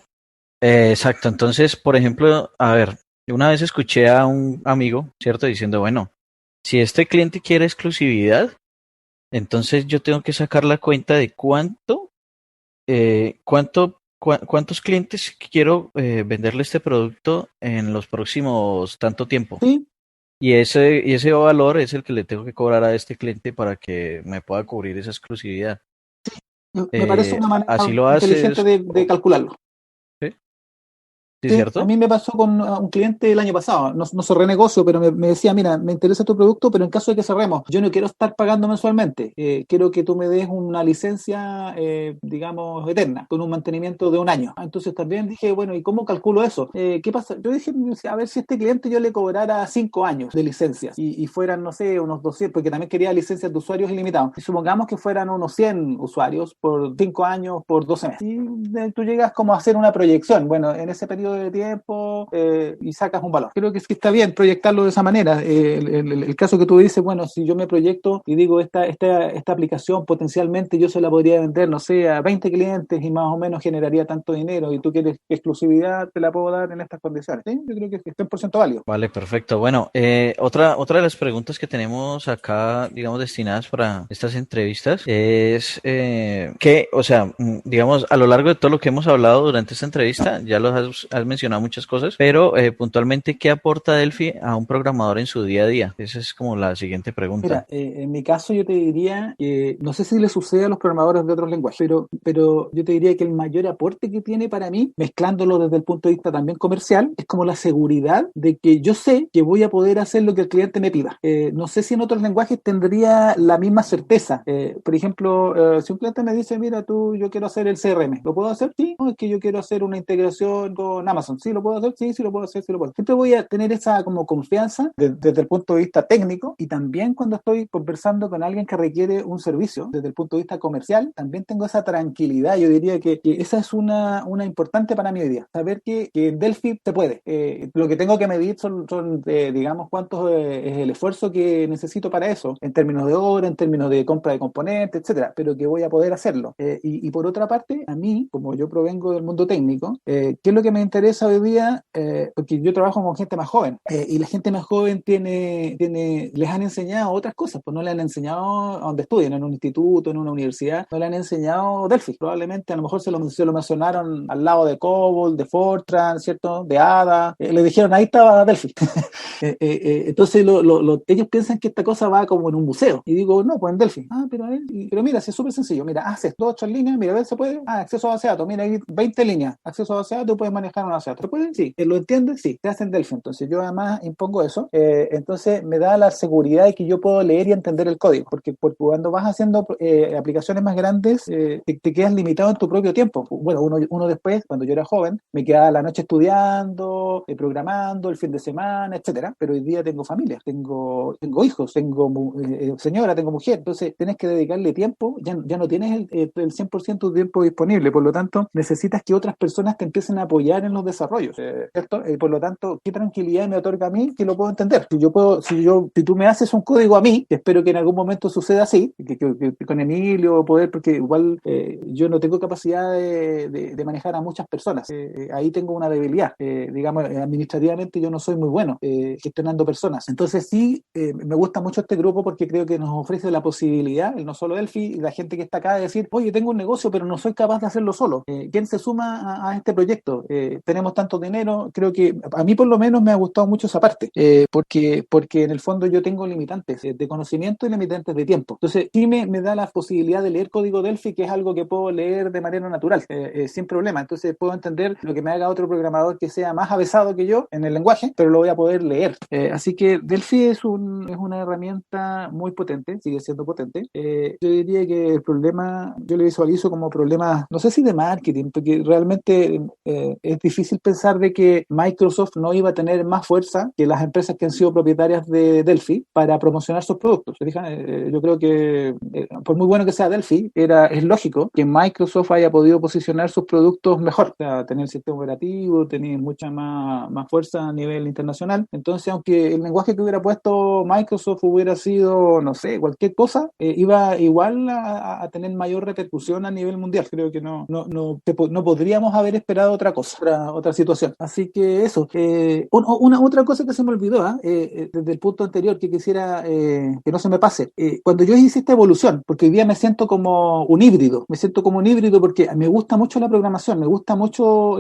exacto. Entonces, por ejemplo, a ver, una vez escuché a un amigo, ¿cierto? Diciendo, bueno, si este cliente quiere exclusividad, entonces yo tengo que sacar la cuenta de cuántos clientes quiero venderle este producto en los próximos tanto tiempo. Sí, Y ese valor es el que le tengo que cobrar a este cliente para que me pueda cubrir esa exclusividad. me parece una manera Así lo inteligente haces, de calcularlo. ¿sí? ¿Sí, Sí, a cierto? mí me pasó con un cliente el año pasado. No cerré negocio, pero me decía, mira, me interesa tu producto, pero en caso de que cerremos, yo no quiero estar pagando mensualmente. Quiero que tú me des una licencia, digamos, eterna, con un mantenimiento de un año. Entonces también dije, bueno, ¿y cómo calculo eso? ¿Qué pasa? Yo dije, a ver si a este cliente yo le cobrara 5 años de licencias y fueran, no sé, unos 200, porque también quería licencias de usuarios ilimitados. Y supongamos que fueran unos 100 usuarios por 5 años, por 12 meses. Y tú llegas como a hacer una proyección. Bueno, en ese periodo periodo de tiempo y sacas un valor. Creo que sí está bien proyectarlo de esa manera. El caso que tú dices, bueno, si yo me proyecto y digo esta aplicación potencialmente yo se la podría vender, no sé, a 20 clientes y más o menos generaría tanto dinero y tú quieres exclusividad, te la puedo dar en estas condiciones. ¿Sí? Yo creo que es 100% válido. Vale, perfecto. Bueno, otra de las preguntas que tenemos acá, digamos, destinadas para estas entrevistas es que, o sea, digamos, a lo largo de todo lo que hemos hablado durante esta entrevista, ya lo has mencionado muchas cosas, pero puntualmente, ¿qué aporta Delphi a un programador en su día a día? Esa es como la siguiente pregunta. Mira, en mi caso yo te diría que, no sé si le sucede a los programadores de otros lenguajes, pero yo te diría que el mayor aporte que tiene para mí, mezclándolo desde el punto de vista también comercial, es como la seguridad de que yo sé que voy a poder hacer lo que el cliente me pida. No sé si en otros lenguajes tendría la misma certeza. Por ejemplo, si un cliente me dice, mira yo quiero hacer el CRM, ¿lo puedo hacer? Sí. No, es que yo quiero hacer una integración con Amazon. ¿Sí lo puedo hacer? Sí, sí lo puedo hacer, sí lo puedo hacer. Siempre voy a tener esa como confianza desde el punto de vista técnico y también cuando estoy conversando con alguien que requiere un servicio desde el punto de vista comercial, también tengo esa tranquilidad. Yo diría que esa es una importante para mí hoy día, saber que en Delphi se puede. Lo que tengo que medir son digamos, cuánto es el esfuerzo que necesito para eso, en términos de hora, en términos de compra de componentes, etcétera, pero que voy a poder hacerlo. Y por otra parte, a mí, como yo provengo del mundo técnico, ¿qué es lo que me interesa hoy día? Porque yo trabajo con gente más joven y la gente más joven les han enseñado otras cosas, pues no le han enseñado a donde estudian, en un instituto, en una universidad, no le han enseñado Delphi. Probablemente a lo mejor se lo mencionaron al lado de COBOL, de Fortran, ¿cierto? De Ada. Le dijeron, ahí estaba Delphi. Entonces ellos piensan que esta cosa va como en un museo. Y digo, no, pues en Delphi. Ah, pero mira, si es súper sencillo. Mira, haces 8 líneas, mira, a ver, se puede. Ah, acceso a base de datos. Mira, hay 20 líneas. Acceso a base de datos, puedes manejar una base de datos. ¿Se puede? Sí. ¿Lo entiendes? Sí. Se hace en Delphi. Entonces yo además impongo eso. Entonces me da la seguridad de que yo puedo leer y entender el código. Porque cuando vas haciendo aplicaciones más grandes, te quedas limitado en tu propio tiempo. Bueno, uno después, cuando yo era joven, me quedaba la noche estudiando, programando, el fin de semana, etcétera. Pero hoy día tengo familia, tengo hijos, tengo señora, tengo mujer. Entonces tienes que dedicarle tiempo, ya no tienes el 100% de tiempo disponible. Por lo tanto, necesitas que otras personas te empiecen a apoyar en los desarrollos, ¿cierto? Por lo tanto, ¿qué tranquilidad me otorga a mí que lo puedo entender? Si tú me haces un código a mí, que espero que en algún momento suceda así, que con Emilio poder, porque igual yo no tengo capacidad de manejar a muchas personas. Ahí tengo una debilidad. Digamos, administrativamente yo no soy muy bueno gestionando personas. Entonces sí, me gusta mucho este grupo porque creo que nos ofrece la posibilidad, el No Solo Delphi, y la gente que está acá de decir, oye, tengo un negocio, pero no soy capaz de hacerlo solo. ¿Quién se suma a este proyecto? Tenemos tanto dinero. Creo que a mí por lo menos me ha gustado mucho esa parte, porque en el fondo yo tengo limitantes de conocimiento y limitantes de tiempo. Entonces sí me da la posibilidad de leer código Delphi, que es algo que puedo leer de manera natural, sin problema. Entonces puedo entender lo que me haga otro programador que sea más avesado que yo en el lenguaje, pero lo voy a poder leer. Así que Delphi es una herramienta muy potente, sigue siendo potente. Yo diría que el problema, yo le visualizo como problema, no sé si de marketing, porque realmente es difícil pensar de que Microsoft no iba a tener más fuerza que las empresas que han sido propietarias de Delphi para promocionar sus productos. ¿Se fijan? Yo creo que por muy bueno que sea Delphi, es lógico que Microsoft haya podido posicionar sus productos mejor, o sea, tener el sistema operativo, tener mucha más fuerza a nivel internacional. Entonces, aunque el lenguaje que hubiera puesto Microsoft hubiera sido, no sé, cualquier cosa, iba igual a tener mayor repercusión a nivel mundial. Creo que no podríamos haber esperado otra cosa, otra situación. Así que eso. Otra cosa que se me olvidó, desde el punto anterior, que quisiera que no se me pase. Cuando yo hice esta evolución, porque hoy día me siento como un híbrido porque me gusta mucho la programación, me gusta mucho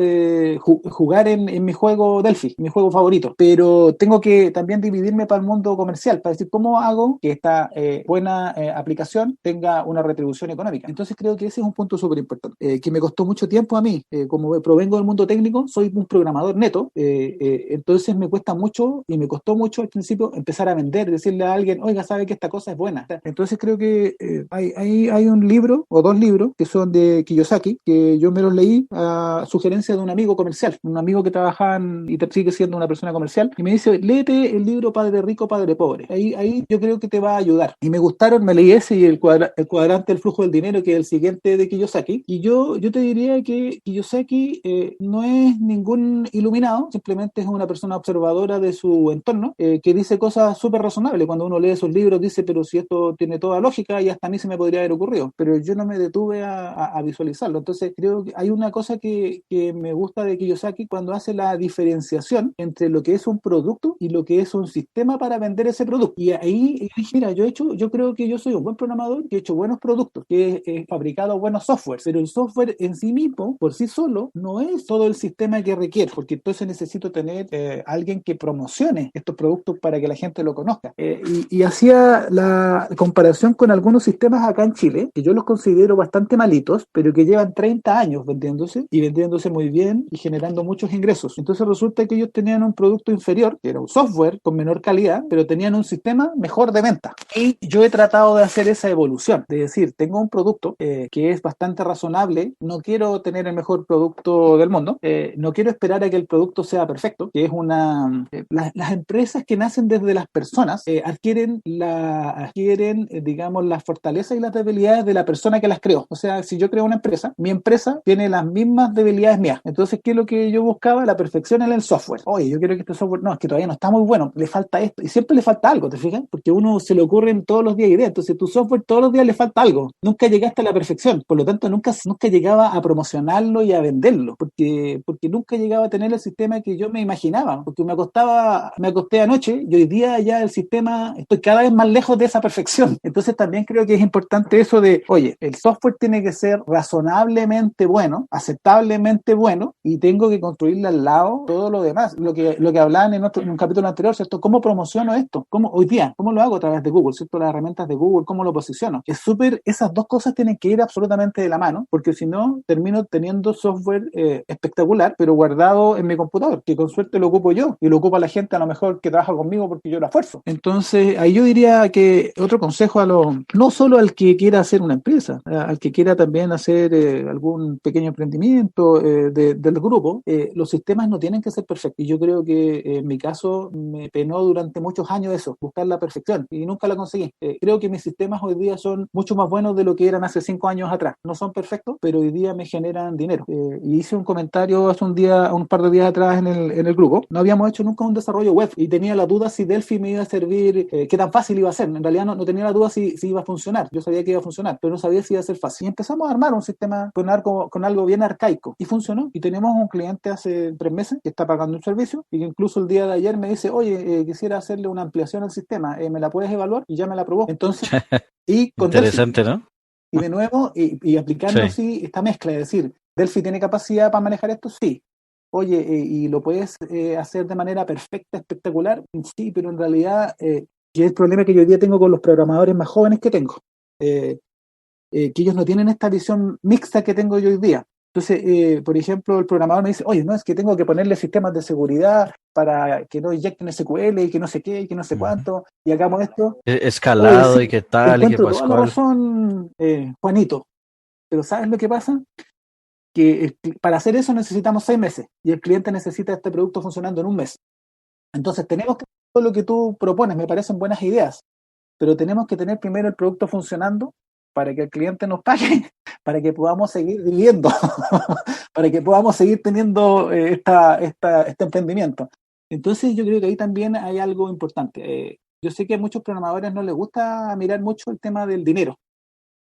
jugar en mi juego Delphi, mi juego favorito, pero tengo que también dividirme para el mundo comercial, para decir cómo hago que esta buena aplicación tenga una retribución económica. Entonces creo que ese es un punto súper importante, que me costó mucho tiempo a mí, como provengo del mundo técnico, soy un programador neto, entonces me cuesta mucho y me costó mucho al principio empezar a vender, decirle a alguien, oiga, sabe que esta cosa es buena. Entonces creo que hay un libro o dos libros que son de Kiyosaki, que yo me los leí a sugerencia de un amigo comercial, un amigo que trabaja y sigue siendo una persona comercial, y me dice, léete el libro Padre Rico, Padre Pobre. Ahí yo creo que te va a ayudar. Y me gustaron, me leí ese y el cuadrante del flujo del dinero, que es el siguiente de Kiyosaki. Y yo te diría que Kiyosaki no es ningún iluminado, simplemente es una persona observadora de su entorno, que dice cosas súper razonables. Cuando uno lee esos libros dice, pero si esto tiene toda lógica y hasta a mí se me podría haber ocurrido, pero yo no me detuve a visualizarlo. Entonces creo que hay una cosa que me gusta de Kiyosaki cuando hace la diferenciación entre lo que es un producto y lo que es un sistema para vender ese producto. Y ahí dije, mira, yo creo que yo soy un buen programador, que he hecho buenos productos, que he fabricado buenos software, pero el software en sí mismo, por sí solo, no es todo el sistema que requiere, porque entonces necesito tener alguien que promocione estos productos para que la gente lo conozca. Y hacía la comparación con algunos sistemas acá en Chile, que yo los considero bastante malitos, pero que llevan 30 años vendiéndose y vendiéndose muy bien y generando muchos ingresos. Entonces resulta que ellos tenían un producto inferior, que era un software con menor calidad, pero tenían un sistema mejor de venta. Y yo he tratado de hacer esa evolución, de decir, tengo un producto que es bastante razonable, no quiero tener el mejor producto del mundo, no quiero esperar a que el producto sea perfecto, que es las empresas que nacen desde las personas adquieren, digamos, las fortalezas y las debilidades de la persona que las creó. O sea, si yo creo una empresa, mi empresa tiene las mismas debilidades mías. Entonces, ¿qué es lo que yo buscaba? La perfección en el software. Oye, yo quiero que este software, no, es que todavía no está muy bueno, le falta esto. Y siempre le falta algo, ¿te fijas? Porque a uno se le ocurren todos los días ideas. Entonces, tu software todos los días le falta algo. Nunca llegaste a la perfección. Por lo tanto, nunca llegaba a promocionarlo y a venderlo. Porque nunca llegaba a tener el sistema que yo me imaginaba. Porque me acosté anoche y hoy día ya el sistema, estoy cada vez más lejos de esa perfección. Entonces, también creo que es importante eso de, oye, el software tiene que ser razonablemente bueno, aceptablemente bueno, y tengo que construirle al lado todo lo demás. Lo que hablaban en un capítulo anterior, ¿cierto? ¿Cómo promociono esto? Hoy día, ¿cómo lo hago a través de Google, ¿cierto? Las herramientas de Google, ¿cómo lo posiciono? Es súper, esas dos cosas tienen que ir absolutamente de la mano, porque si no, termino teniendo software espectacular, pero guardado en mi computador, que con suerte lo ocupo yo, y lo ocupa la gente a lo mejor que trabaja conmigo porque yo lo esfuerzo. Entonces, ahí yo diría que otro consejo no solo al que quiera hacer una empresa, al que quiera también hacer algún pequeño emprendimiento del grupo, los sistemas no tienen que ser perfectos. Y yo creo que en mi caso me penó durante muchos años eso, buscar la perfección, y nunca la conseguí. Creo que mis sistemas hoy día son mucho más buenos de lo que eran hace 5 años atrás. No son perfectos, pero hoy día me generan dinero. Y hice un comentario hace un par de días atrás en el grupo. No habíamos hecho nunca un desarrollo web y tenía la duda si Delphi me iba a servir, qué tan fácil iba a ser. En realidad no tenía la duda si iba a funcionar. Yo sabía que iba a funcionar, pero no sabía si iba a ser fácil. Y empezamos a armar un sistema con algo bien arcaico y funcionó. Y tenemos un cliente hace 3 meses que está pagando un servicio y que incluso el día de ayer me dice, oye, quisiera hacerle una ampliación al sistema, ¿me la puedes evaluar? Y ya me la aprobó. Entonces, y con Delphi. Interesante, ¿no? Y de nuevo, y aplicando así esta mezcla, es decir, ¿Delphi tiene capacidad para manejar esto? Sí. Oye, ¿y lo puedes hacer de manera perfecta, espectacular? Sí, pero en realidad, que es el problema que yo hoy día tengo con los programadores más jóvenes que tengo, que ellos no tienen esta visión mixta que tengo yo hoy día. Entonces, por ejemplo, el programador me dice, oye, no, es que tengo que ponerle sistemas de seguridad para que no inyecten SQL y que no sé qué y que no sé cuánto, y hagamos esto. Oye, Escalado sí, y qué te tal y qué encuentro toda la pascual. razón, Juanito, pero ¿sabes lo que pasa? Que para hacer eso necesitamos 6 meses y el cliente necesita este producto funcionando en un mes. Entonces tenemos que hacer todo lo que tú propones, me parecen buenas ideas, pero tenemos que tener primero el producto funcionando para que el cliente nos pague, para que podamos seguir viviendo, para que podamos seguir teniendo este emprendimiento. Entonces yo creo que ahí también hay algo importante. Yo sé que a muchos programadores no les gusta mirar mucho el tema del dinero,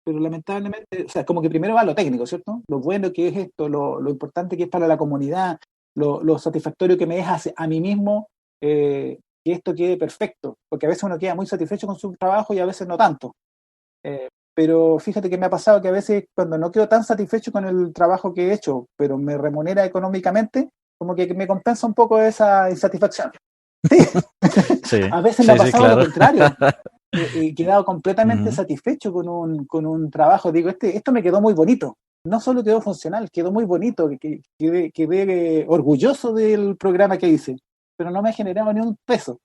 pero lamentablemente, o sea, como que primero va lo técnico, ¿cierto? Lo bueno que es esto, lo importante que es para la comunidad, lo satisfactorio que me es a mí mismo, que esto quede perfecto, porque a veces uno queda muy satisfecho con su trabajo y a veces no tanto. Pero fíjate que me ha pasado que a veces cuando no quedo tan satisfecho con el trabajo que he hecho, pero me remunera económicamente, como que me compensa un poco esa insatisfacción. Sí, Sí, a veces me ha sí, sí, pasado lo claro. contrario. He quedado completamente Ujú. satisfecho con un trabajo. Digo, esto me quedó muy bonito. No solo quedó funcional, quedó muy bonito, quedé orgulloso del programa que hice, pero no me ha generado ni un peso.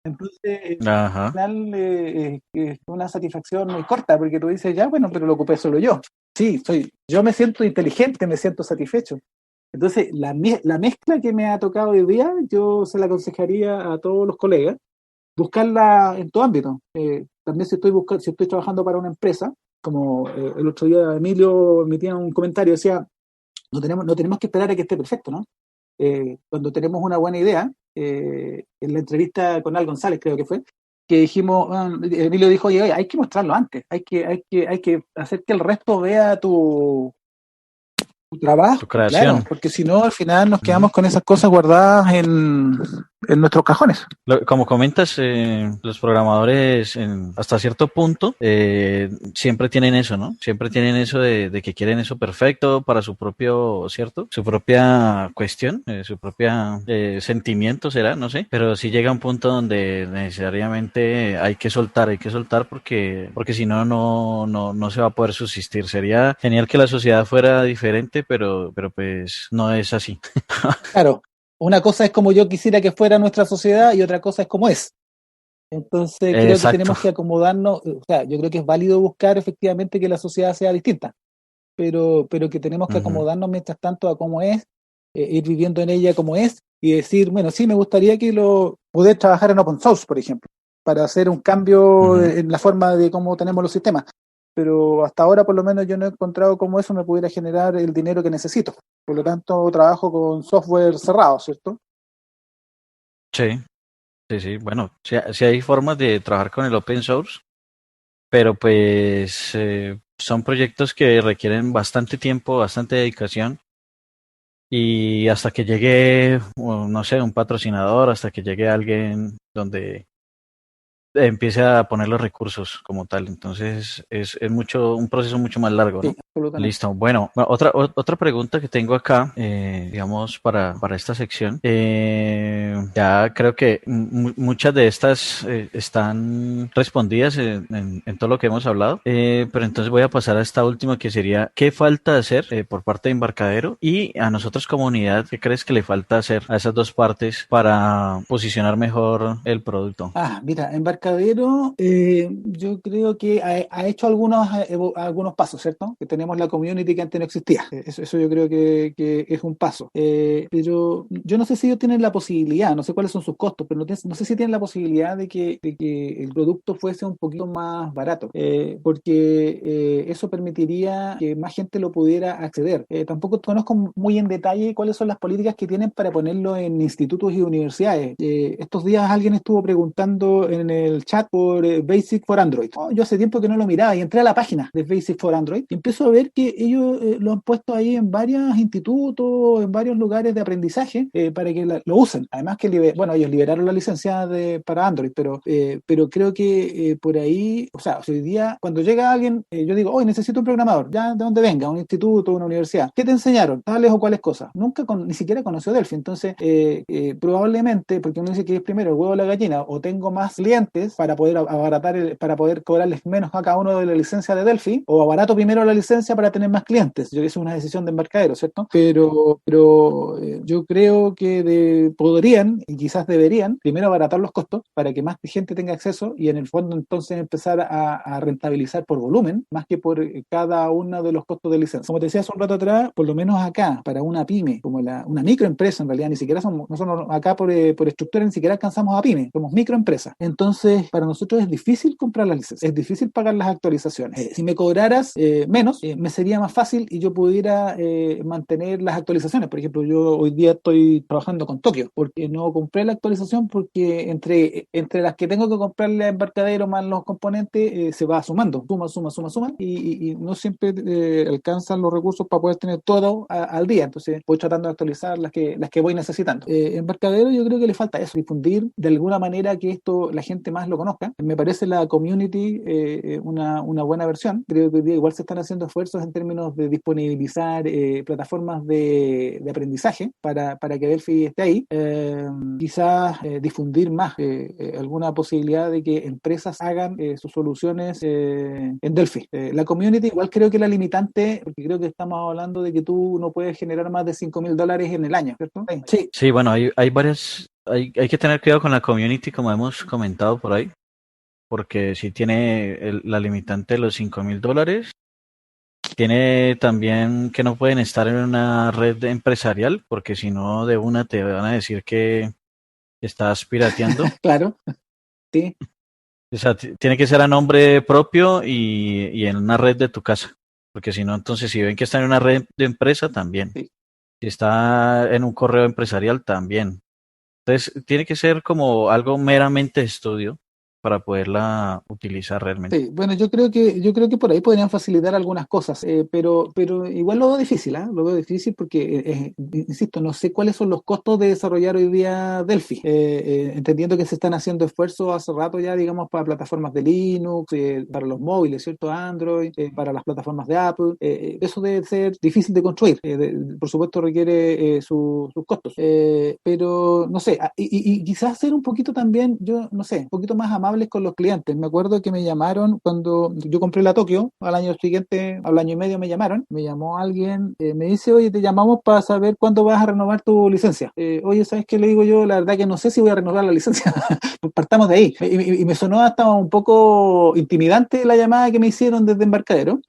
Entonces, Ajá. al final es una satisfacción muy corta, porque tú dices, ya, bueno, pero lo ocupé solo yo. Sí, yo me siento inteligente, me siento satisfecho. Entonces, la mezcla que me ha tocado hoy día, yo se la aconsejaría a todos los colegas, buscarla en tu ámbito. También si estoy trabajando para una empresa, como el otro día Emilio emitía un comentario, decía, no tenemos que esperar a que esté perfecto, ¿no? Cuando tenemos una buena idea, en la entrevista con Al González creo que fue, que dijimos, Emilio dijo, oye, hay que mostrarlo antes, hay que hacer que el resto vea tu trabajo, Tu claro, creación. porque si no, al final nos Ujú. quedamos con esas cosas guardadas en nuestros cajones. Como comentas, los programadores hasta cierto punto siempre tienen eso, ¿no? Siempre tienen eso de que quieren eso perfecto para su propio, ¿cierto? Su propia cuestión, su propia sentimiento será, no sé. Pero sí llega un punto donde necesariamente hay que soltar porque si no, no se va a poder subsistir. Sería genial que la sociedad fuera diferente, pero pues no es así. Claro, una cosa es como yo quisiera que fuera nuestra sociedad y otra cosa es como es. Entonces creo que Exacto. tenemos que acomodarnos, o sea, yo creo que es válido buscar efectivamente que la sociedad sea distinta, pero que tenemos que Ujú, acomodarnos mientras tanto a cómo es, ir viviendo en ella como es y decir, bueno, sí, me gustaría que poder trabajar en open source, por ejemplo, para hacer un cambio ujú. en la forma de cómo tenemos los sistemas. Pero hasta ahora por lo menos yo no he encontrado cómo eso me pudiera generar el dinero que necesito. Por lo tanto, trabajo con software cerrado, ¿cierto? Sí. Sí, sí, bueno, sí, sí hay formas de trabajar con el open source, pero pues son proyectos que requieren bastante tiempo, bastante dedicación y hasta que llegue, no sé, un patrocinador, hasta que llegue alguien donde empiece a poner los recursos como tal. Entonces es mucho, un proceso mucho más largo, Sí, ¿no? absolutamente. Listo. Bueno, otra pregunta que tengo acá, digamos, para esta sección. Ya creo que muchas de estas están respondidas en todo lo que hemos hablado, pero entonces voy a pasar a esta última que sería, ¿qué falta hacer por parte de Embarcadero y a nosotros como unidad, qué crees que le falta hacer a esas dos partes para posicionar mejor el producto? Mira, Embarcadero, yo creo que ha hecho algunos pasos, ¿cierto? Que tenemos la community que antes no existía. Eso yo creo que es un paso. Pero yo no sé si ellos tienen la posibilidad, no sé cuáles son sus costos, pero no sé si tienen la posibilidad de que el producto fuese un poquito más barato, porque eso permitiría que más gente lo pudiera acceder. Tampoco conozco muy en detalle cuáles son las políticas que tienen para ponerlo en institutos y universidades. Estos días alguien estuvo preguntando en el chat por Basic for Android. Oh, yo hace tiempo que no lo miraba y entré a la página de Basic for Android y empiezo a ver que ellos lo han puesto ahí en varios institutos, en varios lugares de aprendizaje para que lo usen. Además que, bueno, ellos liberaron la licencia para Android, pero creo que por ahí, o sea, hoy día cuando llega alguien, yo digo, hoy necesito un programador, ya de donde venga, un instituto, una universidad. ¿Qué te enseñaron? Tales o cuales cosas. Nunca, ni siquiera conoció Delphi. Entonces, probablemente, porque uno dice que es primero el huevo o la gallina, o tengo más clientes para poder abaratar, para poder cobrarles menos a cada uno de la licencia de Delphi, o abarato primero la licencia para tener más clientes. Yo creo que es una decisión de Embarcadero, ¿cierto? Pero yo creo que podrían, y quizás deberían, primero abaratar los costos para que más gente tenga acceso y en el fondo entonces empezar a rentabilizar por volumen, más que por cada uno de los costos de licencia. Como te decía hace un rato atrás, por lo menos acá, para una pyme, como una microempresa en realidad, ni siquiera somos, nosotros acá por estructura ni siquiera alcanzamos a pyme, somos microempresas. Entonces, para nosotros es difícil comprar las licencias, es difícil pagar las actualizaciones. Si me cobraras menos, me sería más fácil y yo pudiera mantener las actualizaciones. Por ejemplo, yo hoy día estoy trabajando con Tokio, porque no compré la actualización porque entre las que tengo que comprarle a Embarcadero más los componentes, se va sumando, suma, y no siempre alcanzan los recursos para poder tener todo al día. Entonces voy tratando de actualizar las que voy necesitando. Embarcadero yo creo que le falta eso, difundir de alguna manera que esto la gente más lo conozca. Me parece la community una buena versión. Creo que hoy día igual se están haciendo esfuerzos en términos de disponibilizar plataformas de aprendizaje para que Delphi esté ahí. Quizás difundir más alguna posibilidad de que empresas hagan sus soluciones en Delphi. La community igual creo que la limitante, porque creo que estamos hablando de que tú no puedes generar más de $5,000 en el año, ¿cierto? Sí, Sí, bueno, hay varias, hay que tener cuidado con la community, como hemos comentado por ahí, porque si tiene la limitante de los $5,000, tiene también que no pueden estar en una red empresarial, porque si no, de una te van a decir que estás pirateando. claro, sí. O sea, tiene que ser a nombre propio y en una red de tu casa. porque si no, entonces si ven que está en una red de empresa, también. Sí. Si está en un correo empresarial, también. Entonces, tiene que ser como algo meramente de estudio para poderla utilizar realmente. Sí, bueno, yo creo que por ahí podrían facilitar algunas cosas, pero igual lo veo difícil, ¿ah? Lo veo difícil porque, insisto, no sé cuáles son los costos de desarrollar hoy día Delphi, entendiendo que se están haciendo esfuerzos hace rato ya, digamos, para plataformas de Linux, para los móviles, ¿cierto? Android, para las plataformas de Apple, eso debe ser difícil de construir, por supuesto requiere sus costos, pero no sé, y quizás ser un poquito también, yo no sé, un poquito más amables con los clientes. Me acuerdo que me llamaron cuando yo compré la Tokio, al año siguiente, al año y medio me llamó alguien, me dice, oye, te llamamos para saber cuándo vas a renovar tu licencia. Oye, ¿sabes qué le digo yo? La verdad que no sé si voy a renovar la licencia. Partamos de ahí. Y me sonó hasta un poco intimidante la llamada que me hicieron desde Embarcadero,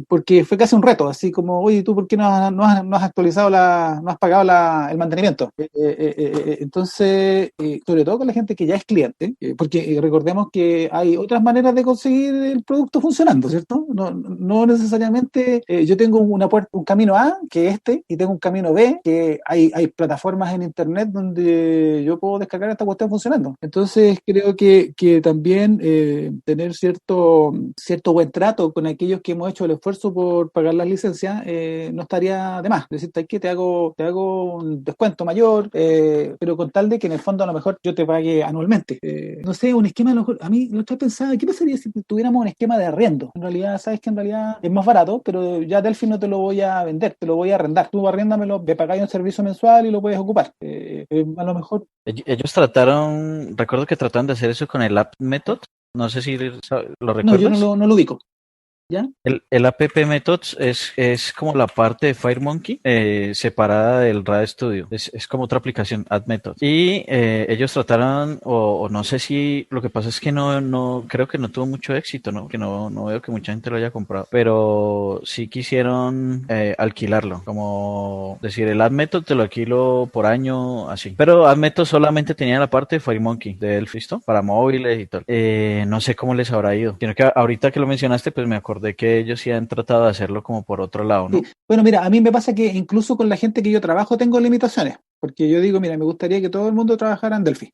porque fue casi un reto, así como, oye, ¿tú por qué no has actualizado no has pagado el mantenimiento? Entonces, sobre todo con la gente que ya es cliente, porque recordemos que hay otras maneras de conseguir el producto funcionando, ¿cierto? No necesariamente yo tengo un camino A, que es y tengo un camino B, que hay plataformas en internet donde yo puedo descargar esta cuestión funcionando. Entonces creo que también tener cierto buen trato con aquellos que hemos hecho el esfuerzo por pagar las licencias no estaría de más. Es decir, que te hago un descuento mayor, pero con tal de que en el fondo a lo mejor yo te pague anualmente. No sé, un esquema, a lo mejor, a mí lo estoy pensando, ¿qué pasaría si tuviéramos un esquema de arriendo? En realidad, sabes que en realidad es más barato, pero ya Delphi no te lo voy a vender, te lo voy a arrendar. Tú arréndamelo, me pagáis un servicio mensual y lo puedes ocupar. A lo mejor. Ellos trataron, recuerdo que trataron de hacer eso con el App Method, no sé si lo No, yo no recuerdas. lo ubico. ¿Ya? El app methods es como la parte de FireMonkey separada del RAD Studio. Es como otra aplicación, Add Methods. Y ellos trataron, o no sé si lo que pasa es que no creo que no tuvo mucho éxito, ¿no? Que no veo que mucha gente lo haya comprado. Pero sí quisieron alquilarlo. Como decir, el Add Method te lo alquilo por año, así. Pero Add Method solamente tenía la parte de FireMonkey, de Delphi, ¿listo? Para móviles y tal. No sé cómo les habrá ido. Sino que ahorita que lo mencionaste, pues me acordé de que ellos sí han tratado de hacerlo como por otro lado, Sí. ¿no? Bueno, mira, a mí me pasa que incluso con la gente que yo trabajo tengo limitaciones, porque yo digo, mira, me gustaría que todo el mundo trabajara en Delphi.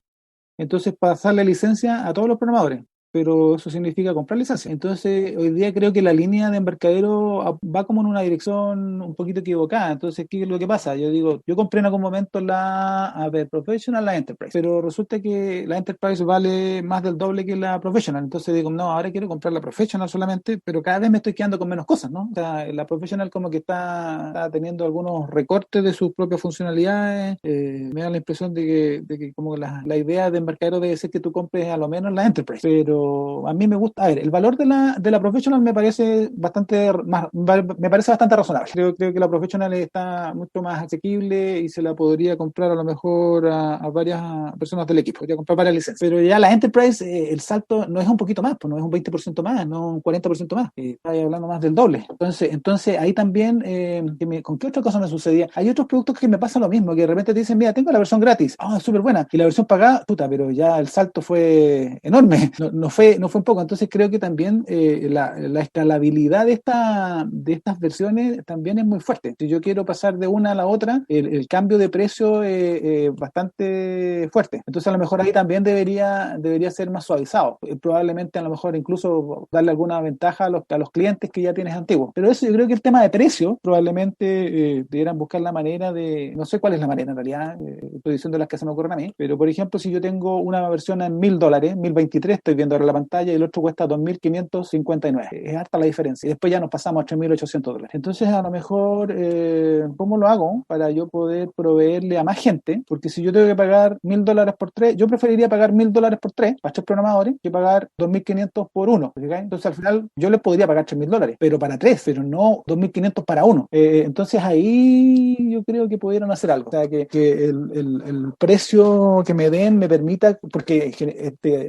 Entonces, pasarle licencia a todos los programadores, pero eso significa comprar licencia. Entonces, hoy día creo que la línea de Embarcadero va como en una dirección un poquito equivocada. Entonces, ¿qué es lo que pasa? Yo digo, yo compré en algún momento a ver, Professional, la Enterprise, pero resulta que la Enterprise vale más del doble que la Professional. Entonces digo, no, ahora quiero comprar la Professional solamente, pero cada vez me estoy quedando con menos cosas, ¿no? O sea, la Professional como que está teniendo algunos recortes de sus propias funcionalidades. Me da la impresión de que como la idea de Embarcadero debe ser que tú compres a lo menos la Enterprise, pero a mí me gusta, a ver, el valor de la Professional me parece bastante razonable. Creo que la Professional está mucho más asequible y se la podría comprar a lo mejor a varias personas del equipo, podría comprar varias licencias. Pero ya la Enterprise, el salto no es un poquito más, pues no es un 20% más, no un 40% más, está hablando más del doble. Entonces ahí también, ¿con qué otra cosa me sucedía? Hay otros productos que me pasa lo mismo, que de repente te dicen, mira, tengo la versión gratis, es súper buena, y la versión pagada, puta, pero ya el salto fue enorme, no fue un poco. Entonces creo que también la escalabilidad de estas versiones también es muy fuerte. Si yo quiero pasar de una a la otra, el cambio de precio es bastante fuerte. Entonces a lo mejor ahí también debería ser más suavizado. Probablemente a lo mejor incluso darle alguna ventaja a los clientes que ya tienes antiguos. Pero eso yo creo que el tema de precio probablemente debieran buscar la manera no sé cuál es la manera en realidad, estoy diciendo las que se me ocurren a mí, pero por ejemplo si yo tengo una versión en $1,000, 1,023 estoy viendo ahora la pantalla, y el otro cuesta 2,559, es harta la diferencia, y después ya nos pasamos a $3,800. Entonces a lo mejor, ¿cómo lo hago para yo poder proveerle a más gente? Porque si yo tengo que pagar $1,000 por tres, yo preferiría pagar $1,000 por tres programadores que pagar 2,500 por uno. Entonces al final yo les podría pagar $3,000, pero para tres, pero no 2,500 para uno. Entonces ahí yo creo que pudieron hacer algo. O sea, que el precio que me den me permita, porque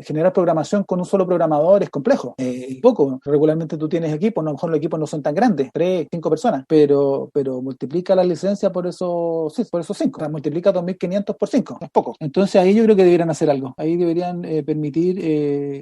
generar programación con un solo programador es complejo, poco. Regularmente tú tienes equipos, a lo mejor los equipos no son tan grandes, 3, 5 personas, pero multiplica la licencia por eso, sí, por esos 5, o sea, multiplica 2.500 por 5, es poco. Entonces ahí yo creo que deberían hacer algo, ahí deberían permitir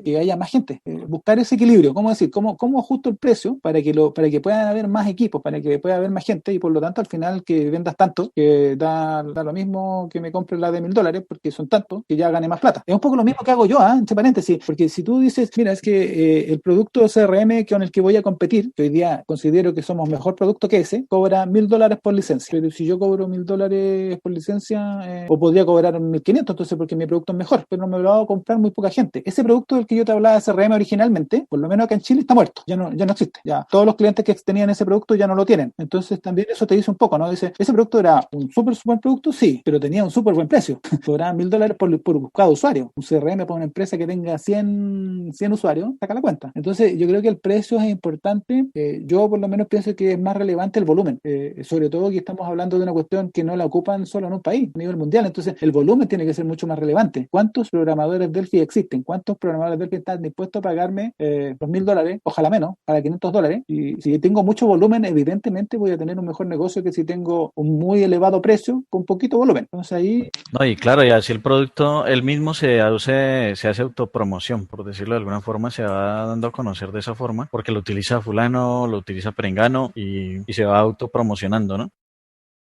que haya más gente, buscar ese equilibrio, ¿cómo decir? ¿Cómo ajusto el precio para que puedan haber más equipos, para que pueda haber más gente y por lo tanto al final que vendas tanto, que da lo mismo que me compre la de $1.000 porque son tantos que ya gane más plata? Es un poco lo mismo que hago yo, entre paréntesis, porque si tú dices, mira, es que el producto CRM con el que voy a competir, que hoy día considero que somos mejor producto que ese, cobra $1.000 por licencia, pero si yo cobro $1.000 por licencia, o podría cobrar 1.500, entonces porque mi producto es mejor, pero no me lo va a comprar muy poca gente. Ese producto del que yo te hablaba de CRM originalmente, por lo menos acá en Chile está muerto, ya no existe, ya todos los clientes que tenían ese producto ya no lo tienen. Entonces también eso te dice un poco, ¿no? Dice, ese producto era un súper buen producto, sí, pero tenía un súper buen precio. Cobraba $1.000 por cada usuario. Un CRM para una empresa que tenga 100 usuarios, saca la cuenta. Entonces yo creo que el precio es importante. Yo por lo menos pienso que es más relevante el volumen, sobre todo que estamos hablando de una cuestión que no la ocupan solo en un país, a nivel mundial. Entonces el volumen tiene que ser mucho más relevante. ¿Cuántos programadores Delphi existen? ¿Cuántos programadores Delphi están dispuestos a pagarme los $1.000, ojalá menos, para $500? Y si tengo mucho volumen, evidentemente voy a tener un mejor negocio que si tengo un muy elevado precio con poquito volumen. Entonces ahí... No, y claro, y así el producto, él mismo se hace autopromoción, por decirlo de alguna forma, se va dando a conocer de esa forma, porque lo utiliza fulano, lo utiliza perengano y se va autopromocionando, ¿no?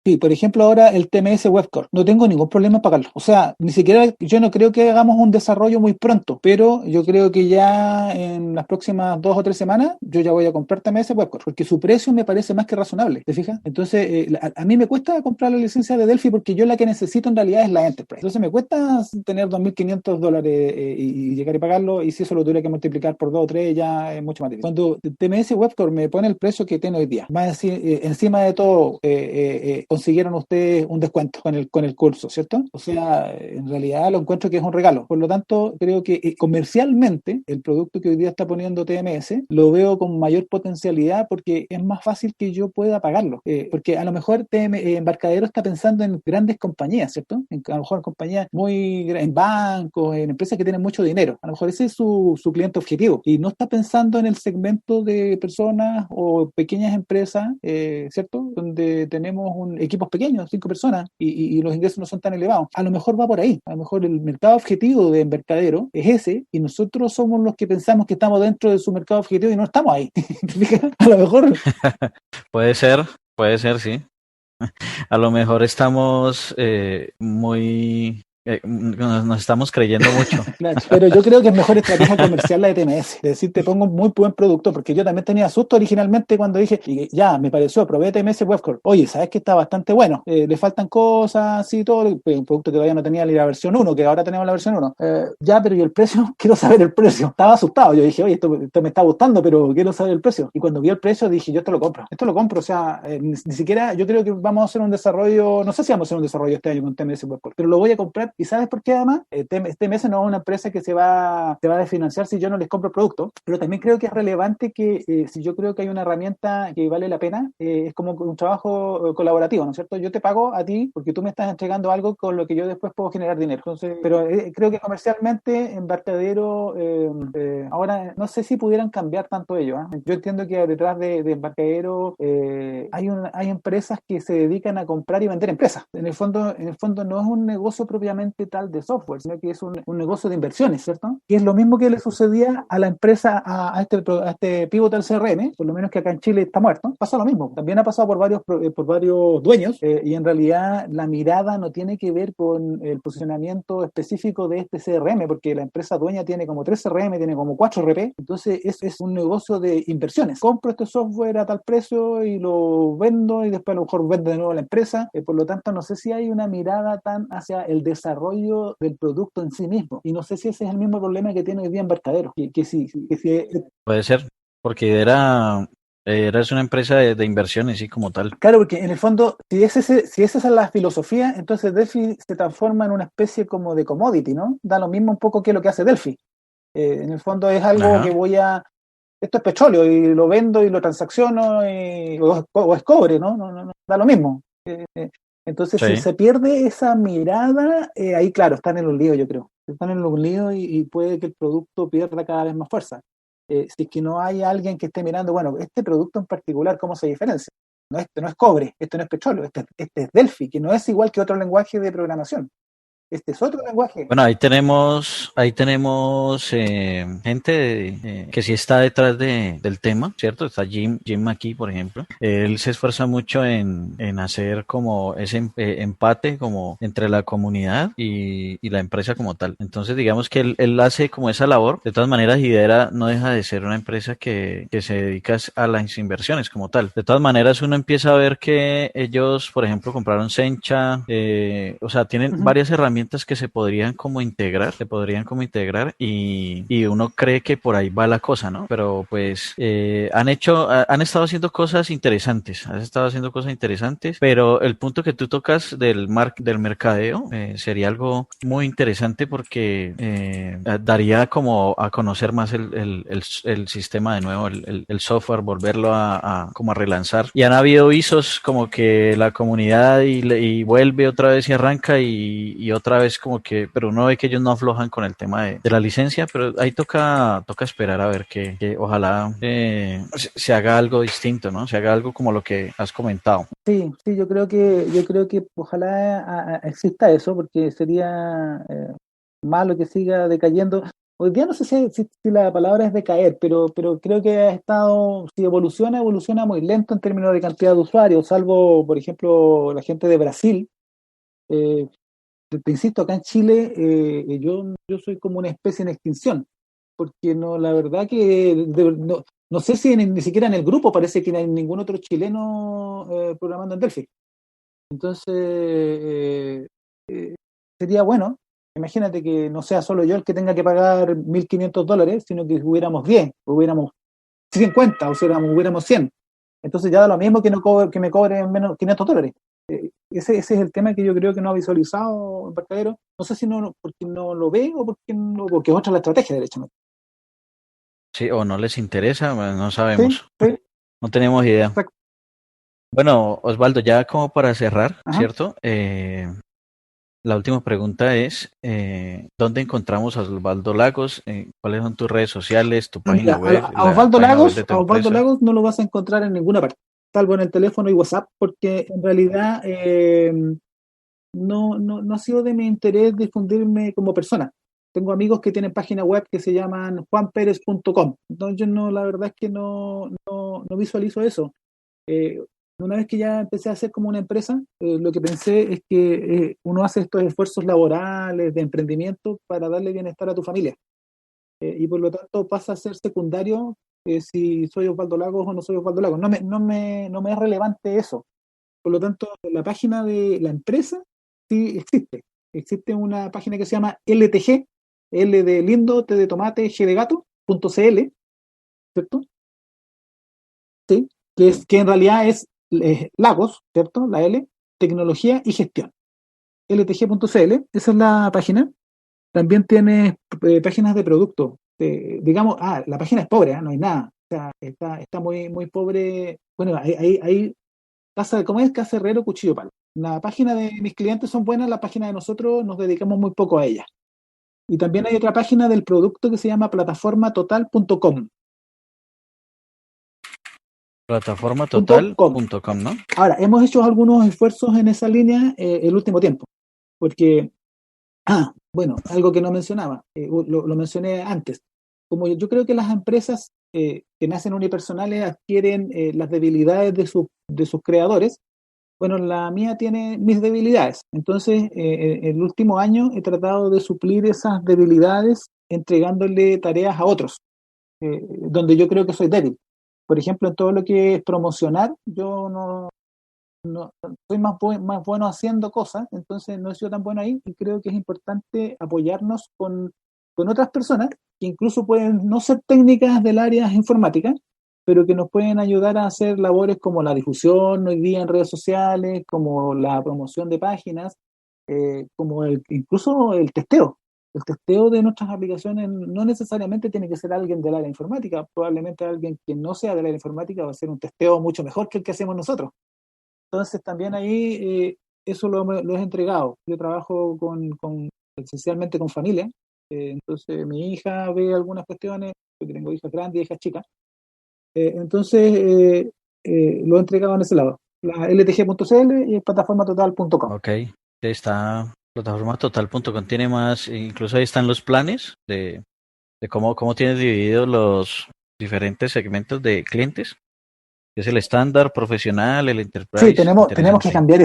Sí, por ejemplo, ahora el TMS Webcore, no tengo ningún problema en pagarlo. O sea, ni siquiera, yo no creo que hagamos un desarrollo muy pronto, pero yo creo que ya en las próximas 2 o 3 semanas yo ya voy a comprar TMS Webcore, porque su precio me parece más que razonable, ¿te fijas? Entonces, a mí me cuesta comprar la licencia de Delphi porque yo la que necesito en realidad es la Enterprise. Entonces me cuesta tener $2.500 y llegar y pagarlo, y si eso lo tuviera que multiplicar por 2 o 3 ya es mucho más difícil. Cuando TMS Webcore me pone el precio que tiene hoy día, más encima de todo, consiguieron ustedes un descuento con el curso, ¿cierto? O sea, en realidad lo encuentro que es un regalo. Por lo tanto, creo que comercialmente el producto que hoy día está poniendo TMS lo veo con mayor potencialidad porque es más fácil que yo pueda pagarlo. Porque a lo mejor Embarcadero está pensando en grandes compañías, ¿cierto? A lo mejor en compañías en bancos, en empresas que tienen mucho dinero. A lo mejor ese es su cliente objetivo y no está pensando en el segmento de personas o pequeñas empresas, ¿cierto? Donde tenemos equipos pequeños, 5 personas, y los ingresos no son tan elevados. A lo mejor va por ahí. A lo mejor el mercado objetivo de Embarcadero es ese, y nosotros somos los que pensamos que estamos dentro de su mercado objetivo y no estamos ahí. A lo mejor. Puede ser, sí. A lo mejor estamos muy... nos estamos creyendo mucho. Claro, pero yo creo que es mejor estrategia comercial la de TMS. Es decir, te pongo un muy buen producto, porque yo también tenía susto originalmente cuando dije, y ya, me pareció, probé TMS Webcore. Oye, ¿sabes que está bastante bueno? Le faltan cosas, sí, todo. Un producto que todavía no tenía ni la versión 1, que ahora tenemos la versión 1. Ya, pero ¿y el precio? Quiero saber el precio. Estaba asustado. Yo dije, oye, esto me está gustando, pero quiero saber el precio. Y cuando vi el precio dije, yo esto lo compro. Esto lo compro. O sea, ni siquiera, yo creo que vamos a hacer un desarrollo, no sé si vamos a hacer un desarrollo este año con TMS Webcore, pero lo voy a comprar. ¿Y sabes por qué además? TMS no es una empresa que se va a desfinanciar si yo no les compro el producto, pero también creo que es relevante que si yo creo que hay una herramienta que vale la pena, es como un trabajo colaborativo, ¿no es cierto? Yo te pago a ti porque tú me estás entregando algo con lo que yo después puedo generar dinero. Entonces, pero creo que comercialmente Embarcadero, ahora no sé si pudieran cambiar tanto ellos. Yo entiendo que detrás de Embarcadero hay empresas que se dedican a comprar y vender empresas. En el fondo no es un negocio propiamente tal de software, sino que es un negocio de inversiones, ¿cierto? Que es lo mismo que le sucedía a la empresa, a este Pivotal CRM, por lo menos que acá en Chile está muerto. Pasa lo mismo, también ha pasado por varios dueños, y en realidad la mirada no tiene que ver con el posicionamiento específico de este CRM, porque la empresa dueña tiene como 3 CRM, tiene como 4 RP, entonces es un negocio de inversiones. Compro este software a tal precio y lo vendo y después a lo mejor vendo de nuevo a la empresa, por lo tanto no sé si hay una mirada tan hacia el desarrollo del producto en sí mismo, y no sé si ese es el mismo problema que tiene hoy día Embarcadero, que si Puede ser, porque es una empresa de inversiones, sí, como tal. claro, porque en el fondo, si esa es la filosofía, entonces Delphi se transforma en una especie como de commodity, ¿no? Da lo mismo un poco que lo que hace Delphi. En el fondo es algo Ajá, que esto es petróleo y lo vendo y lo transacciono o es cobre, ¿no? No, da lo mismo. Entonces, si sí. se pierde esa mirada, ahí claro, están en un lío, yo creo. están en un lío y puede que el producto pierda cada vez más fuerza. Si es que no hay alguien que esté mirando, bueno, este producto en particular, ¿cómo se diferencia? No, este no es cobre, este no es petróleo, este es Delphi, que no es igual que otro lenguaje de programación. Este es otro lenguaje. Bueno, ahí tenemos gente que sí está detrás del tema, ¿cierto? Está Jim McKee, por ejemplo. Él se esfuerza mucho en hacer como ese empate como entre la comunidad y la empresa como tal. Entonces, digamos que él hace como esa labor. De todas maneras, Hidera no deja de ser una empresa que se dedica a las inversiones como tal. De todas maneras, uno empieza a ver que ellos, por ejemplo, compraron Sencha, o sea, tienen Ujú. varias herramientas que se podrían como integrar y uno cree que por ahí va la cosa, ¿no? Pero pues han estado haciendo cosas interesantes, pero el punto que tú tocas del mercadeo sería algo muy interesante porque daría como a conocer más el sistema de nuevo, el software, volverlo como a relanzar. Y han habido visos como que la comunidad y vuelve otra vez y arranca y otra vez como que, pero uno ve que ellos no aflojan con el tema de la licencia, pero ahí toca esperar a ver que ojalá se haga algo distinto, ¿no? Se haga algo como lo que has comentado. Sí, sí, yo creo que ojalá exista eso, porque sería malo que siga decayendo. Hoy día no sé si la palabra es decaer, pero creo que ha estado, si evoluciona, evoluciona muy lento en términos de cantidad de usuarios, salvo, por ejemplo, la gente de Brasil. Eh, te insisto, acá en Chile yo soy como una especie en extinción, porque no, la verdad que no sé si ni siquiera en el grupo parece que no hay ningún otro chileno programando en Delphi. Entonces, sería bueno, imagínate que no sea solo yo el que tenga que pagar $1.500, sino que hubiéramos 10, hubiéramos 50, o sea, hubiéramos 100. Entonces ya da lo mismo que me cobren menos $500. Ese es el tema que yo creo que no ha visualizado Embarcadero. No sé si porque no lo ve o porque es otra la estrategia, derechamente. Sí, o no les interesa, bueno, no Sí, sabemos, sí, no tenemos idea. exacto. Bueno, Osvaldo, ya como para cerrar, Ajá. ¿cierto? La última pregunta es, ¿dónde encontramos a Osvaldo Lagos? ¿Cuáles son tus redes sociales, tu página Mira, web, a la Osvaldo página web de Lagos, tu a Osvaldo empresa? Lagos no lo vas a encontrar en ninguna parte, salvo en el teléfono y WhatsApp, porque en realidad no ha sido de mi interés difundirme como persona. Tengo amigos que tienen página web que se llaman juanperez.com. Entonces yo no, la verdad es que no visualizo eso. Eh, una vez que ya empecé a hacer como una empresa, lo que pensé es que uno hace estos esfuerzos laborales, de emprendimiento, para darle bienestar a tu familia. Y por lo tanto pasa a ser secundario si soy Osvaldo Lagos o no soy Osvaldo Lagos. No me es relevante eso. Por lo tanto, la página de la empresa sí existe. Existe una página que se llama LTG, L de lindo, T de tomate, G de gato, .cl, ¿cierto? Sí, que en realidad es Lagos, ¿cierto? La L, tecnología y gestión. LTG.cl, esa es la página. También tiene páginas de productos. Digamos, la página es pobre, no hay nada. O sea, está muy, muy pobre. Bueno, hay ¿cómo es? Casa Herrero, Cuchillo Palo. La página de mis clientes son buenas, la página de nosotros nos dedicamos muy poco a ella. Y también hay otra página del producto que se llama plataformatotal.com. .com. Plataformatotal.com, ¿no? Ahora, hemos hecho algunos esfuerzos en esa línea el último tiempo, porque, bueno, algo que no mencionaba, lo mencioné antes. Como yo creo que las empresas que nacen unipersonales adquieren las debilidades de sus creadores. Bueno, la mía tiene mis debilidades. Entonces, el último año he tratado de suplir esas debilidades entregándole tareas a otros, donde yo creo que soy débil. Por ejemplo, en todo lo que es promocionar, yo no soy más bueno haciendo cosas, entonces no he sido tan bueno ahí y creo que es importante apoyarnos con otras personas que incluso pueden no ser técnicas del área informática, pero que nos pueden ayudar a hacer labores como la difusión hoy día en redes sociales, como la promoción de páginas, como incluso el testeo. El testeo de nuestras aplicaciones no necesariamente tiene que ser alguien del área informática, probablemente alguien que no sea del área informática va a hacer un testeo mucho mejor que el que hacemos nosotros. Entonces también ahí eso lo he entregado. Yo trabajo con esencialmente con familia. Entonces mi hija ve algunas cuestiones, porque tengo hijas grandes y hijas chicas. Entonces lo he entregado en ese lado. La ltg.cl y plataformatotal.com. Ok, está plataformatotal.com, tiene más, incluso ahí están los planes de cómo tienes dividido los diferentes segmentos de clientes, que es el estándar, profesional, el Sí, enterprise, tenemos que interesante. cambiar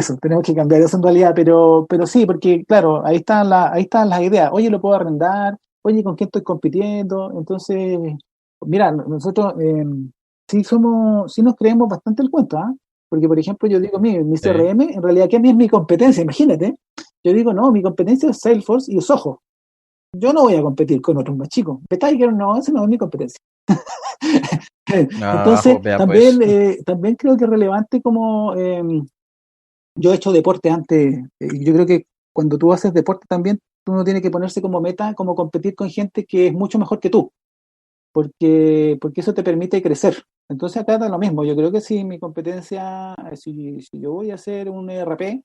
eso, en realidad, pero sí, porque claro, ahí están las ideas. Oye, lo puedo arrendar, oye, ¿con quién estoy compitiendo? Entonces, mira, nosotros sí nos creemos bastante el cuento, ¿ah? Porque, por ejemplo, yo digo, mi Sí. CRM, en realidad, ¿qué es mi competencia? Imagínate. Yo digo, no, mi competencia es Salesforce y es Ojo. Yo no voy a competir con otros más chicos. Tiger, no, ese no es mi competencia. Entonces, Abajo, vea pues. también creo que es relevante como yo he hecho deporte antes, y yo creo que cuando tú haces deporte también, uno tiene que ponerse como meta, como competir con gente que es mucho mejor que tú, porque eso te permite crecer. Entonces acá da lo mismo, yo creo que si mi competencia, si yo voy a hacer un ERP,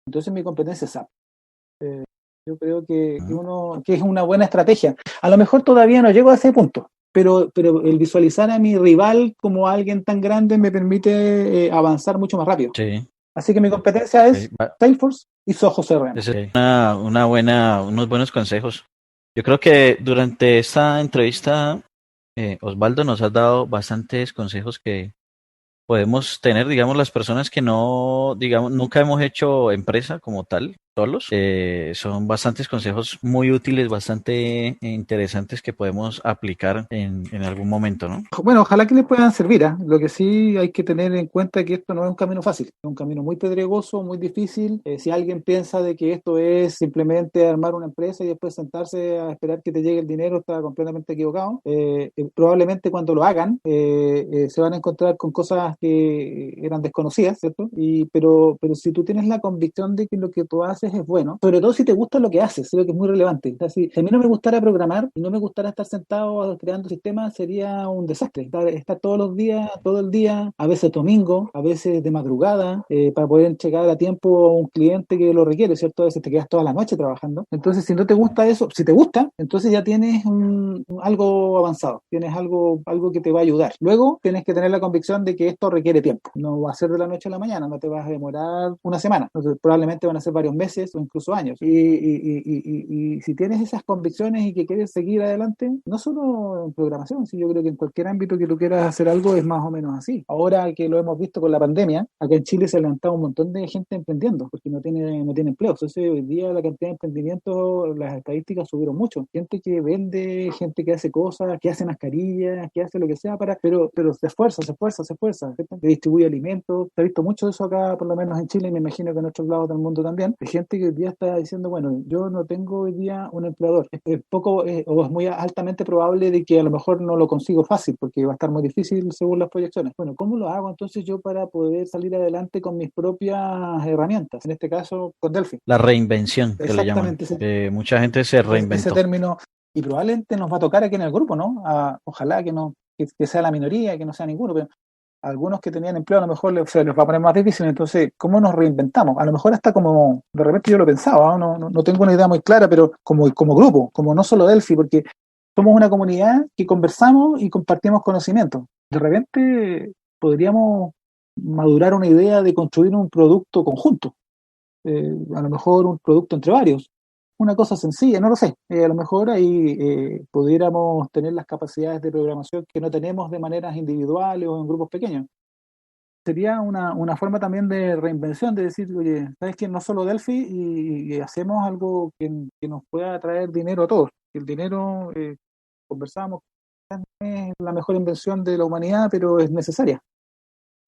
entonces mi competencia es SAP. Yo creo que es una buena estrategia. A lo mejor todavía no llego a ese punto, pero el visualizar a mi rival como alguien tan grande me permite avanzar mucho más rápido. Sí, Así que mi competencia es ok, Salesforce y Soho CRM. ese es unos buenos consejos. Yo creo que durante esta entrevista, Osvaldo, nos has dado bastantes consejos que podemos tener, digamos, las personas que no, digamos, nunca hemos hecho empresa como tal, solos. Son bastantes consejos muy útiles, bastante interesantes que podemos aplicar en algún momento, ¿no? Bueno, ojalá que les puedan servir, ¿ah? Lo que sí hay que tener en cuenta que esto no es un camino fácil, es un camino muy pedregoso, muy difícil. Si alguien piensa de que esto es simplemente armar una empresa y después sentarse a esperar que te llegue el dinero, está completamente equivocado. Probablemente cuando lo hagan se van a encontrar con cosas que eran desconocidas, ¿cierto? Pero si tú tienes la convicción de que lo que tú haces es bueno, sobre todo si te gusta lo que haces, creo que es muy relevante. O sea, si a mí no me gustara programar y no me gustara estar sentado creando sistemas, sería un desastre. Estar todos los días, todo el día, a veces domingo, a veces de madrugada, para poder entregar a tiempo a un cliente que lo requiere, ¿cierto? A veces te quedas toda la noche trabajando. Entonces, si no te gusta eso, si te gusta, entonces ya tienes algo avanzado, tienes algo que te va a ayudar. Luego, tienes que tener la convicción de que esto requiere tiempo. No va a ser de la noche a la mañana, no te vas a demorar una semana. Entonces, probablemente van a ser varios meses o incluso años. Y si tienes esas convicciones y que quieres seguir adelante, no solo en programación, si yo creo que en cualquier ámbito que tú quieras hacer algo es más o menos así. Ahora que lo hemos visto con la pandemia, acá en Chile se ha levantado un montón de gente emprendiendo porque no tiene empleo. Entonces, hoy día la cantidad de emprendimientos, las estadísticas subieron mucho. Gente que vende, gente que hace cosas, que hace mascarillas, que hace lo que sea pero se esfuerza, ¿cierto? Que distribuye alimentos. Se ha visto mucho de eso acá, por lo menos en Chile, y me imagino que en otros lados del mundo también. Hay gente que hoy día está diciendo, bueno, yo no tengo hoy día un empleador. Es poco o es muy altamente probable de que a lo mejor no lo consigo fácil porque va a estar muy difícil según las proyecciones. Bueno, ¿cómo lo hago entonces yo para poder salir adelante con mis propias herramientas? En este caso, con Delphi. La reinvención, que le llaman. Exactamente Mucha gente se ese reinventó. término. Y probablemente nos va a tocar aquí en el grupo, ¿no? Ojalá que no que sea la minoría, que no sea ninguno, pero algunos que tenían empleo a lo mejor se les va a poner más difícil. Entonces, ¿cómo nos reinventamos? A lo mejor hasta como, de repente yo lo pensaba, ¿no? No tengo una idea muy clara, pero como grupo, como no solo Delphi, porque somos una comunidad que conversamos y compartimos conocimientos. De repente podríamos madurar una idea de construir un producto conjunto, a lo mejor un producto entre varios, una cosa sencilla, no lo sé. A lo mejor ahí pudiéramos tener las capacidades de programación que no tenemos de maneras individuales o en grupos pequeños. Sería una forma también de reinvención, de decir, oye, ¿sabes qué? No solo Delphi y hacemos algo que nos pueda traer dinero a todos. El dinero, conversamos, es la mejor invención de la humanidad, pero es necesaria.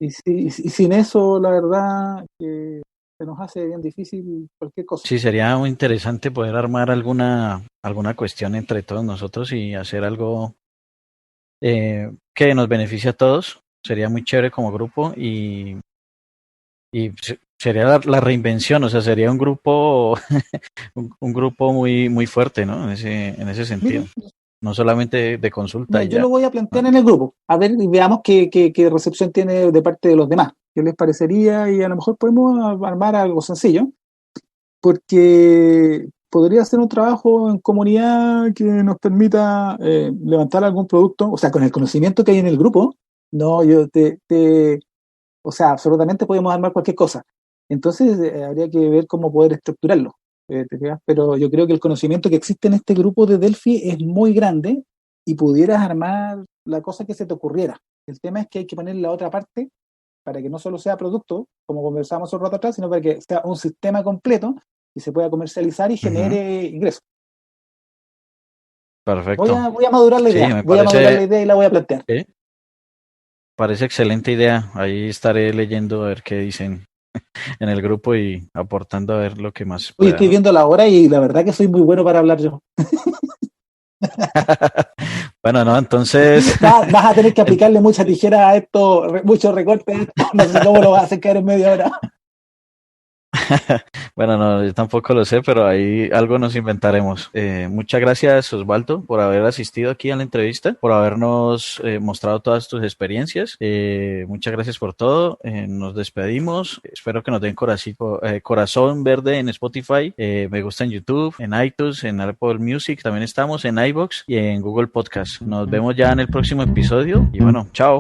Y sin eso, la verdad, que se nos hace bien difícil cualquier cosa. Sí, sería muy interesante poder armar alguna cuestión entre todos nosotros y hacer algo que nos beneficie a todos. Sería muy chévere como grupo y sería la reinvención, o sea, sería un grupo, un grupo muy, muy fuerte, ¿no? En ese Mira, sentido. No solamente de consulta mira, y yo lo ya, voy a plantear ¿no? en el grupo, a ver y veamos qué recepción tiene de parte de los demás, qué les parecería y a lo mejor podemos armar algo sencillo, porque podría ser un trabajo en comunidad que nos permita levantar algún producto, o sea, con el conocimiento que hay en el grupo, no, o sea, absolutamente podemos armar cualquier cosa. Entonces, habría que ver cómo poder estructurarlo. ¿Te fijas? Pero yo creo que el conocimiento que existe en este grupo de Delphi es muy grande y pudieras armar la cosa que se te ocurriera. El tema es que hay que poner la otra parte para que no solo sea producto, como conversábamos un rato atrás, sino para que sea un sistema completo y se pueda comercializar y Ujú. genere ingresos. Perfecto. Voy a madurar la Sí, idea, me voy a madurar la parece, idea y la voy a plantear. ¿sí? Parece excelente idea. Ahí estaré leyendo a ver qué dicen en el grupo y aportando a ver lo que más Hoy pueda, estoy ¿no? viendo la hora y la verdad que soy muy bueno para hablar yo. Bueno, no, entonces, Vas a tener que aplicarle mucha tijera a esto, muchos recortes a esto. No sé cómo lo vas a hacer caer en media hora. bueno, no, yo tampoco lo sé, pero ahí algo nos inventaremos. Muchas gracias, Osvaldo, por haber asistido aquí a la entrevista, por habernos mostrado todas tus experiencias. Muchas gracias por todo. Nos despedimos. Espero que nos den corazón verde en Spotify. Me gusta en YouTube, en iTunes, en Apple Music. También estamos en iVoox y en Google Podcast. Nos vemos ya en el próximo episodio. Y bueno, chao.